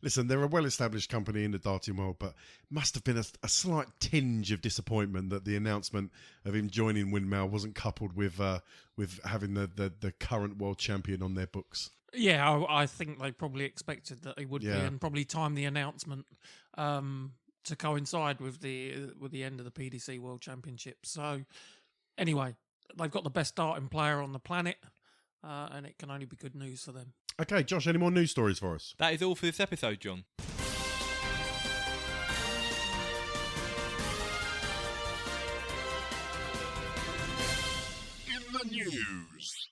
listen, they're a well-established company in the darting world, but must have been a slight tinge of disappointment that the announcement of him joining Windmill wasn't coupled with having the current world champion on their books. Yeah, I think they probably expected that he would be, and probably timed the announcement to coincide with the end of the PDC World Championship. So, anyway, they've got the best darting player on the planet, and it can only be good news for them. Okay, Josh, any more news stories for us? That is all for this episode, John. In the news.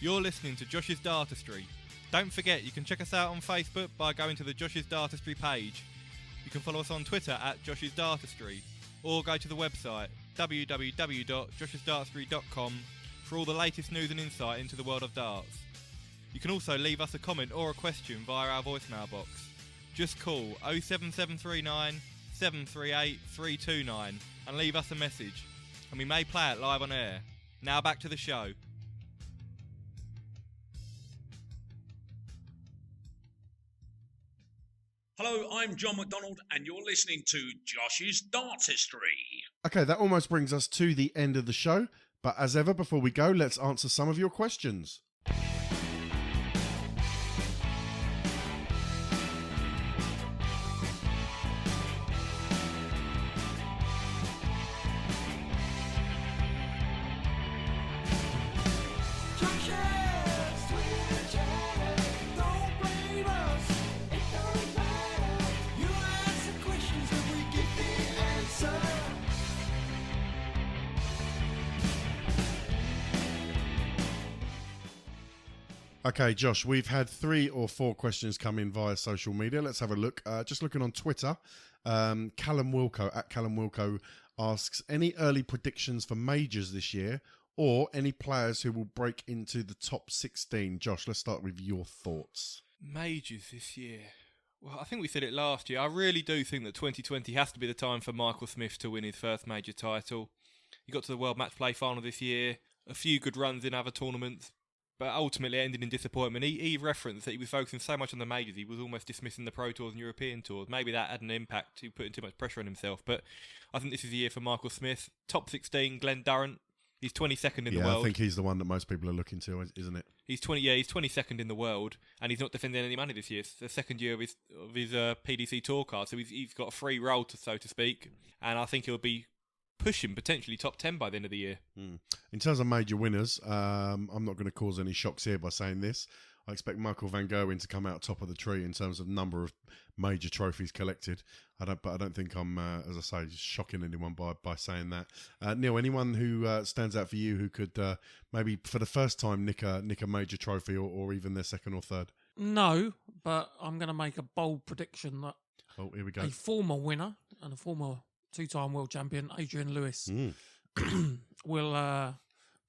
You're listening to Josh's Dartistry. Don't forget, you can check us out on Facebook by going to the Josh's Dartistry page. You can follow us on Twitter at Josh's Dartistry, or go to the website www.joshisdartistry.com for all the latest news and insight into the world of darts. You can also leave us a comment or a question via our voicemail box. Just call 07739 738 329 and leave us a message, and we may play it live on air. Now back to the show. Hello, I'm John McDonald, and you're listening to Josh's Dartistry. Okay, that almost brings us to the end of the show. But as ever, before we go, let's answer some of your questions. Okay, Josh, we've had 3 or 4 questions come in via social media. Let's have a look. Just looking on Twitter, Callum Wilco asks, any early predictions for majors this year or any players who will break into the top 16? Josh, let's start with your thoughts. Majors this year. Well, I think we said it last year. I really do think that 2020 has to be the time for Michael Smith to win his first major title. He got to the World Match Play final this year, a few good runs in other tournaments, but ultimately ended in disappointment. He referenced that he was focusing so much on the majors, he was almost dismissing the Pro Tours and European Tours. Maybe that had an impact, he putting too much pressure on himself. But I think this is the year for Michael Smith. Top 16, Glenn Durrant. He's 22nd in the world. Yeah, I think he's the one that most people are looking to, isn't it? He's 22nd in the world, and he's not defending any money this year. It's the second year of his PDC Tour card, so he's got a free roll, so to speak. And I think he'll be pushing potentially top 10 by the end of the year. In terms of major winners, I'm not going to cause any shocks here by saying this. I expect Michael van Gerwen to come out top of the tree in terms of number of major trophies collected. But I don't think I'm, as I say, shocking anyone by saying that. Neil, anyone who stands out for you who could maybe for the first time nick a major trophy or even their second or third? No, but I'm going to make a bold prediction that here we go. A former winner and a former two-time world champion, Adrian Lewis, will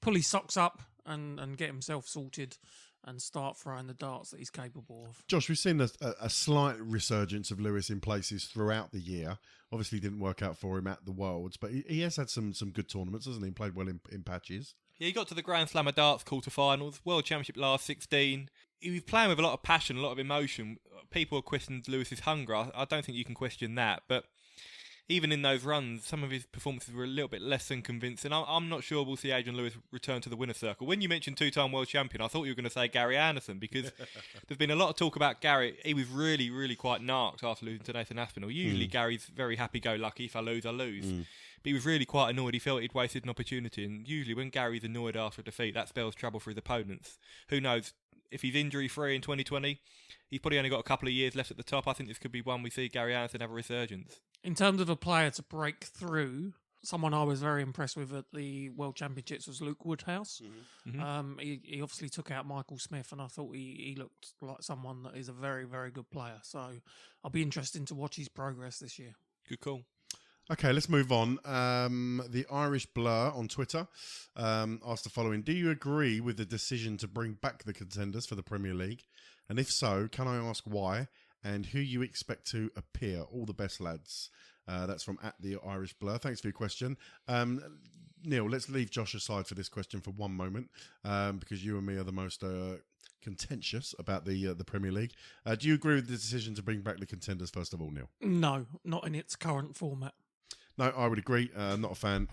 pull his socks up and get himself sorted and start throwing the darts that he's capable of. Josh, we've seen a slight resurgence of Lewis in places throughout the year. Obviously, didn't work out for him at the Worlds, but he has had some good tournaments, hasn't he? Played well in patches. Yeah, he got to the Grand Slam of Darts quarterfinals, World Championship last 16. He was playing with a lot of passion, a lot of emotion. People have questioned Lewis's hunger. I don't think you can question that, but even in those runs, some of his performances were a little bit less than convincing. I'm not sure we'll see Adrian Lewis return to the winner's circle. When you mentioned two-time world champion, I thought you were going to say Gary Anderson, because there's been a lot of talk about Gary. He was really, really quite narked after losing to Nathan Aspinall. Usually Gary's very happy-go-lucky. If I lose, I lose. But he was really quite annoyed. He felt he'd wasted an opportunity. And usually when Gary's annoyed after a defeat, that spells trouble for his opponents. Who knows? If he's injury-free in 2020, he's probably only got a couple of years left at the top. I think this could be one we see Gary Anderson have a resurgence. In terms of a player to break through, someone I was very impressed with at the World Championships was Luke Woodhouse. He obviously took out Michael Smith, and I thought he looked like someone that is a very, very good player. So I'll be interested to watch his progress this year. Good call. Okay, let's move on. The Irish Blur on Twitter asked the following: do you agree with the decision to bring back the Contenders for the Premier League? And if so, can I ask why and who you expect to appear? All the best, lads. That's from @the Irish Blur. Thanks for your question. Neil, let's leave Josh aside for this question for one moment, because you and me are the most contentious about the Premier League. Do you agree with the decision to bring back the Contenders, first of all, Neil? No, not in its current format. No, I would agree. Not a fan,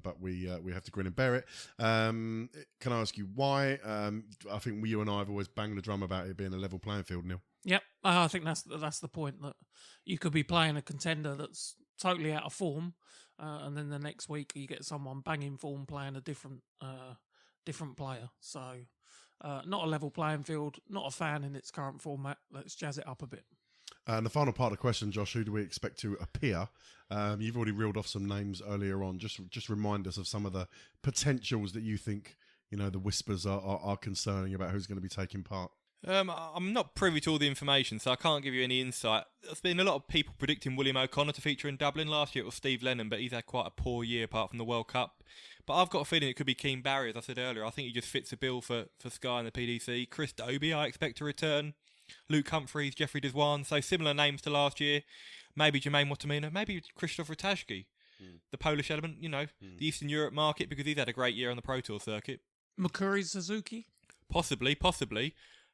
but we have to grin and bear it. Can I ask you why? I think you and I have always banged the drum about it being a level playing field, Neil. Yep, I think that's the point, that you could be playing a contender that's totally out of form, and then the next week you get someone banging form playing a different player. So not a level playing field, not a fan in its current format. Let's jazz it up a bit. And the final part of the question, Josh, who do we expect to appear? You've already reeled off some names earlier on. Just remind us of some of the potentials that you think, the whispers are concerning about who's going to be taking part. I'm not privy to all the information, so I can't give you any insight. There's been a lot of people predicting William O'Connor to feature in Dublin. Last year it was Steve Lennon, but he's had quite a poor year apart from the World Cup. But I've got a feeling it could be Keane Barry, as I said earlier. I think he just fits the bill for Sky and the PDC. Chris Dobie, I expect to return. Luke Humphreys, Jeffrey Deswan, so similar names to last year. Maybe Jermaine Watamina, maybe Krzysztof Ratajski. The Polish element, the Eastern Europe market, because he's had a great year on the Pro Tour circuit. Makuri Suzuki? Possibly.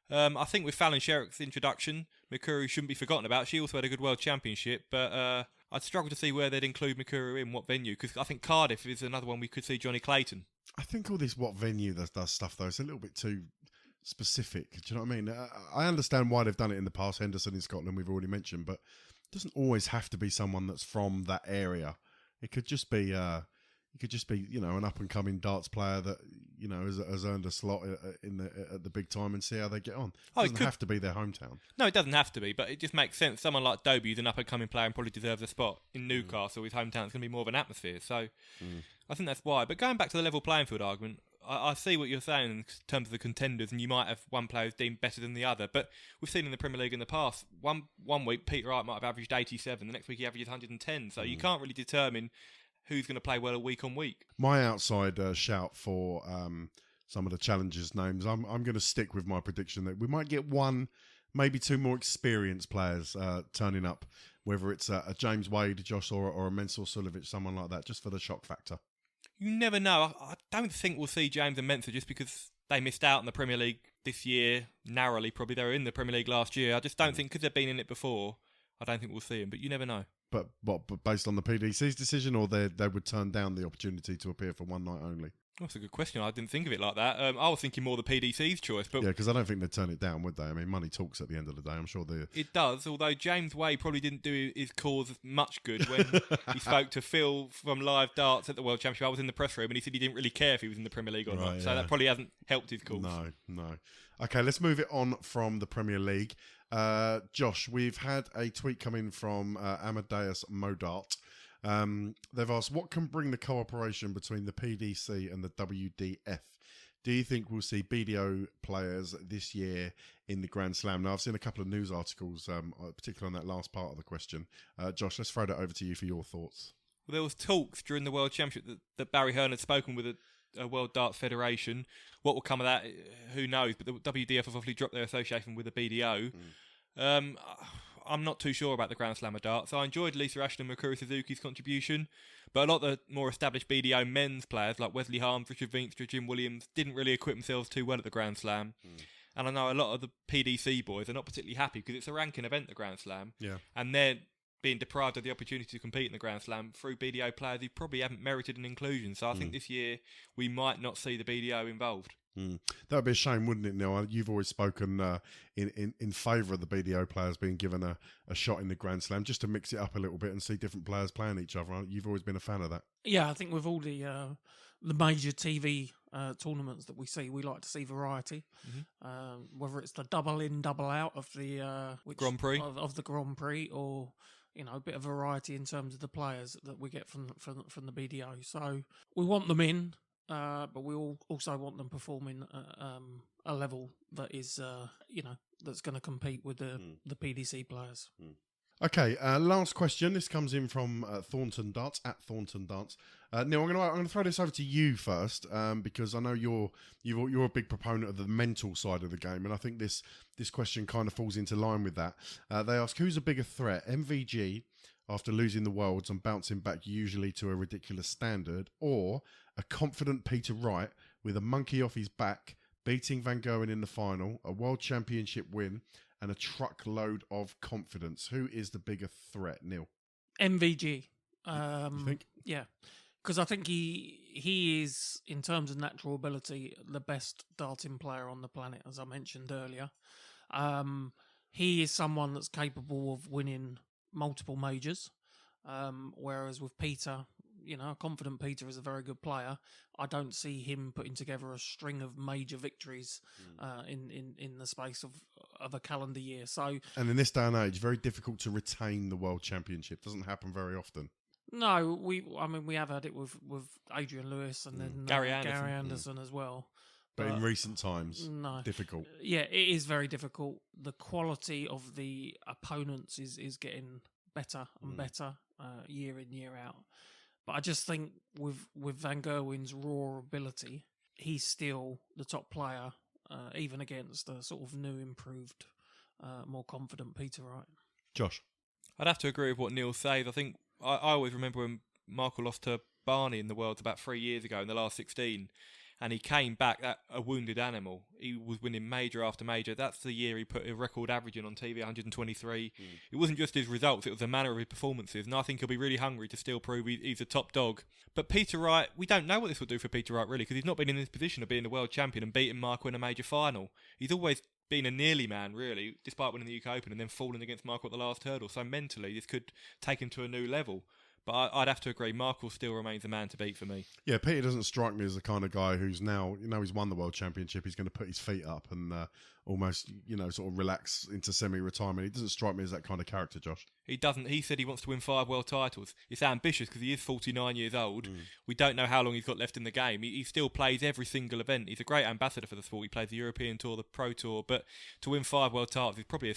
I think with Fallon Sherrick's introduction, Mikuru shouldn't be forgotten about. She also had a good World Championship, but I'd struggle to see where they'd include Mikuru in, what venue, because I think Cardiff is another one we could see Johnny Clayton. I think all this what venue does stuff, though, it's a little bit too specific. Do you know what I mean? I understand why they've done it in the past. Henderson in Scotland, we've already mentioned, but it doesn't always have to be someone that's from that area. It could just be... an up and coming darts player that has earned a slot at the big time, and see how they get on. It doesn't have to be their hometown. No, it doesn't have to be, but it just makes sense. Someone like Dobie, who's an up and coming player and probably deserves a spot in Newcastle. His hometown's going to be more of an atmosphere, so I think that's why. But going back to the level playing field argument, I see what you're saying in terms of the contenders, and you might have one player who's deemed better than the other. But we've seen in the Premier League in the past, one week Peter Wright might have averaged 87, the next week he averages 110. So you can't really determine who's going to play well week on week. My outside shout for some of the challengers' names, I'm going to stick with my prediction that we might get one, maybe two more experienced players turning up, whether it's a James Wade, Josh, or a Mensur Sulovic, someone like that, just for the shock factor. You never know. I don't think we'll see James and Mensur just because they missed out in the Premier League this year, narrowly probably. They were in the Premier League last year. I just don't think, because they've been in it before, I don't think we'll see him, but you never know. But based on the PDC's decision, or they would turn down the opportunity to appear for one night only? That's a good question. I didn't think of it like that. I was thinking more the PDC's choice, but yeah, because I don't think they'd turn it down, would they? I mean, money talks at the end of the day. I'm sure they. It does. Although James Way probably didn't do his cause much good when he spoke to Phil from Live Darts at the World Championship. I was in the press room, and he said he didn't really care if he was in the Premier League or not. So that probably hasn't helped his cause. No. Okay, let's move it on from the Premier League. Josh, we've had a tweet come in from Amadeus Modart. They've asked, what can bring the cooperation between the PDC and the WDF? Do you think we'll see BDO players this year in the Grand Slam? Now, I've seen a couple of news articles, particularly on that last part of the question. Josh, let's throw that over to you for your thoughts. Well, there was talks during the World Championship that Barry Hearn had spoken with a World Darts Federation. What will come of that, who knows? But the WDF have obviously dropped their association with the BDO. I'm not too sure about the Grand Slam of darts. I enjoyed Lisa Ashton and Mikuru Suzuki's contribution, but a lot of the more established BDO men's players like Wesley Harms, Richard Veenstra, Jim Williams didn't really equip themselves too well at the Grand Slam. And I know a lot of the PDC boys are not particularly happy because it's a ranking event, the Grand Slam, and they're being deprived of the opportunity to compete in the Grand Slam through BDO players who probably haven't merited an inclusion. So I think this year we might not see the BDO involved. That would be a shame, wouldn't it, Neil? You've always spoken in favour of the BDO players being given a shot in the Grand Slam just to mix it up a little bit and see different players playing each other. You've always been a fan of that. Yeah, I think with all the major TV tournaments that we see, we like to see variety. Whether it's the double in, double out of the Grand Prix of the Grand Prix, or a bit of variety in terms of the players that we get from the BDO. So we want them in. But we also want them performing at a level that is, that's going to compete with the PDC players. Okay, last question. This comes in from Thornton Darts, at Thornton Darts. Neil, I'm going to throw this over to you first, because I know you're a big proponent of the mental side of the game, and I think this question kind of falls into line with that. They ask, who's a bigger threat, MVG after losing the Worlds and bouncing back usually to a ridiculous standard, or a confident Peter Wright with a monkey off his back, beating Van Gerwen in the final, a World Championship win, and a truckload of confidence? Who is the bigger threat, Neil? MVG. You think? Yeah. Because I think he is, in terms of natural ability, the best darting player on the planet, as I mentioned earlier. He is someone that's capable of winning multiple majors, whereas with Peter, confident Peter is a very good player. I don't see him putting together a string of major victories in the space of a calendar year. So, and in this day and age, very difficult to retain the World Championship. Doesn't happen very often. No, we have had it with Adrian Lewis and then Gary Anderson as well. But in recent times, difficult. Yeah, it is very difficult. The quality of the opponents is getting better and better year in, year out. But I just think with Van Gerwen's raw ability, he's still the top player, even against a sort of new, improved, more confident Peter Wright. Josh? I'd have to agree with what Neil says. I think I always remember when Michael lost to Barney in the Worlds about 3 years ago in the last 16, and he came back a wounded animal. He was winning major after major. That's the year he put a record average in on TV, 123. It wasn't just his results, it was the manner of his performances, and I think he'll be really hungry to still prove he's a top dog. But Peter Wright, we don't know what this will do for Peter Wright, really, because he's not been in this position of being the world champion and beating Michael in a major final. He's always been a nearly man, really, despite winning the UK Open and then falling against Michael at the last hurdle. So mentally, this could take him to a new level. But I'd have to agree, Michael still remains the man to beat for me. Yeah, Peter doesn't strike me as the kind of guy who's now, he's won the World Championship, he's going to put his feet up and almost, sort of relax into semi-retirement. He doesn't strike me as that kind of character, Josh. He doesn't. He said he wants to win 5 world titles. It's ambitious because he is 49 years old. We don't know how long he's got left in the game. He still plays every single event. He's a great ambassador for the sport. He plays the European Tour, the Pro Tour. But to win 5 world titles is probably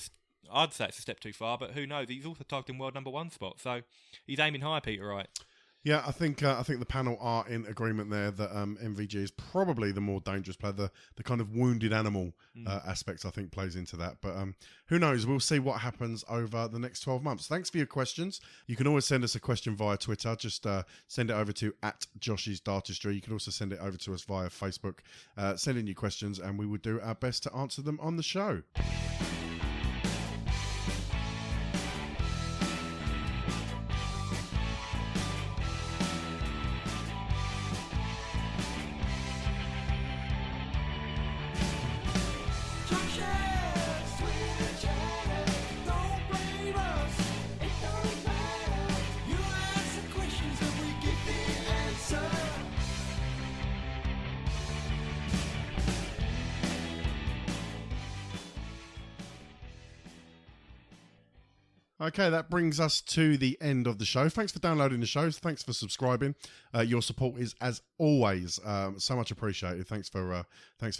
I'd say it's a step too far, but who knows? He's also targeting world #1 spot, so he's aiming high, Peter Wright. Yeah, I think the panel are in agreement there that MVG is probably the more dangerous player. The kind of wounded animal aspect, I think, plays into that. But who knows? We'll see what happens over the next 12 months. Thanks for your questions. You can always send us a question via Twitter. Just send it over to @Josh's Dartistry. You can also send it over to us via Facebook. Send in your questions, and we will do our best to answer them on the show. Okay, that brings us to the end of the show. Thanks for downloading the shows. Thanks for subscribing. Your support is, as always, so much appreciated. Thanks for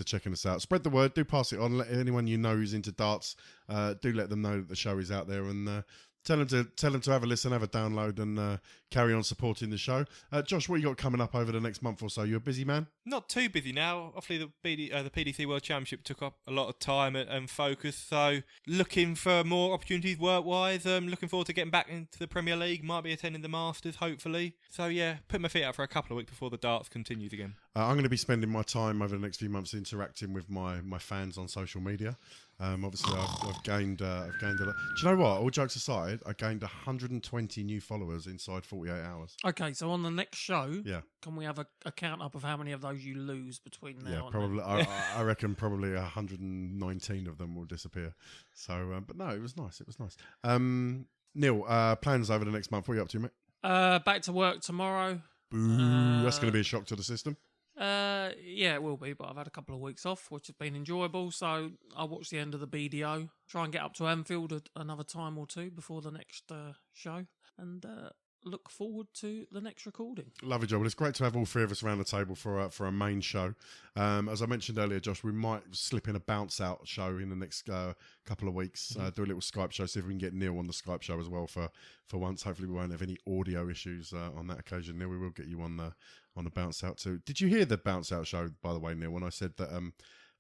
checking us out. Spread the word. Do pass it on. Let anyone you know who's into darts, do let them know that the show is out there, and tell them to have a listen, have a download, and carry on supporting the show. Josh, what you got coming up over the next month or so? You a busy man? Not too busy now. Obviously, the PDC World Championship took up a lot of time and focus. So, looking for more opportunities work-wise. Looking forward to getting back into the Premier League. Might be attending the Masters, hopefully. So, yeah, put my feet out for a couple of weeks before the darts continues again. I'm going to be spending my time over the next few months interacting with my fans on social media. Obviously, I've gained a lot. Do you know what? All jokes aside, I gained 120 new followers inside 48 hours. Okay, so on the next show, yeah, can we have a count up of how many of those you lose between now and probably. then? I reckon probably 119 of them will disappear. So, but no, it was nice. It was nice. Neil, plans over the next month. What are you up to, mate? Back to work tomorrow. Boo! That's going to be a shock to the system. Yeah, it will be, but I've had a couple of weeks off, which have been enjoyable, so I'll watch the end of the BDO, try and get up to Anfield another time or two before the next show, and look forward to the next recording. Lovely job. Well, it's great to have all three of us around the table for a main show. As I mentioned earlier, Josh, we might slip in a bounce out show in the next couple of weeks. Do a little Skype show, see if we can get Neil on the Skype show as well for once. Hopefully we won't have any audio issues on that occasion. Neil, we will get you on the bounce out too. Did you hear the bounce out show, by the way, Neil, when I said that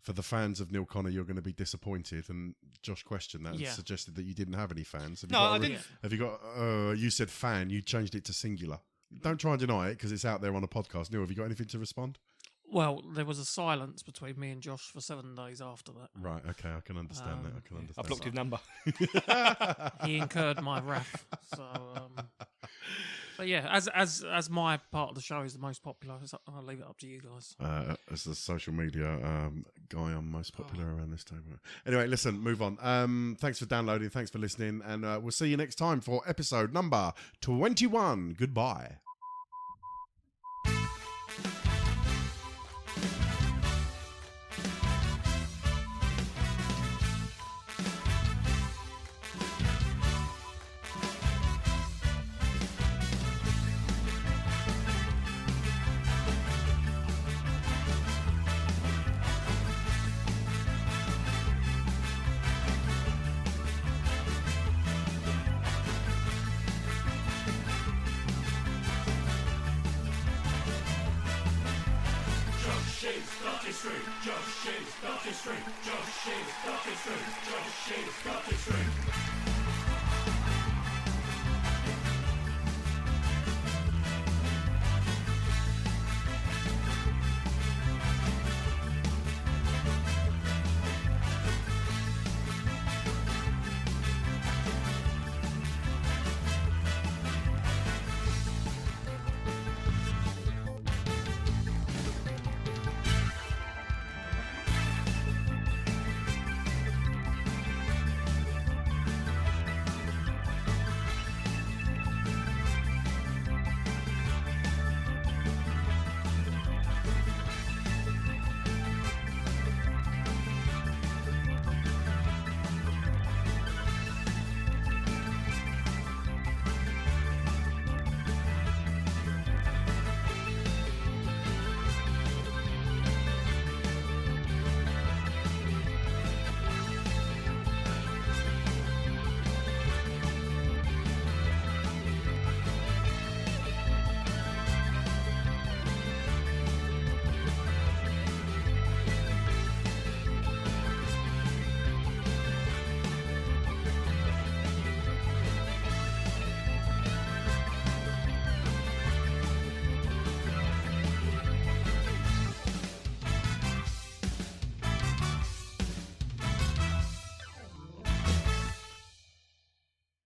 for the fans of Neil Connor, you're going to be disappointed, and Josh questioned that and suggested that you didn't have any fans. I didn't. Have you got? You said fan. You changed it to singular. Don't try and deny it because it's out there on a podcast. Neil, have you got anything to respond? Well, there was a silence between me and Josh for 7 days after that. Right. Okay, I can understand that. I can understand. I blocked his number. He incurred my wrath. So. But yeah, as my part of the show is the most popular, I'll leave it up to you guys. As the social media guy, I'm most popular around this table. Anyway, listen, move on. Thanks for downloading, thanks for listening, and we'll see you next time for episode number 21. Goodbye. Josh's Dartistry.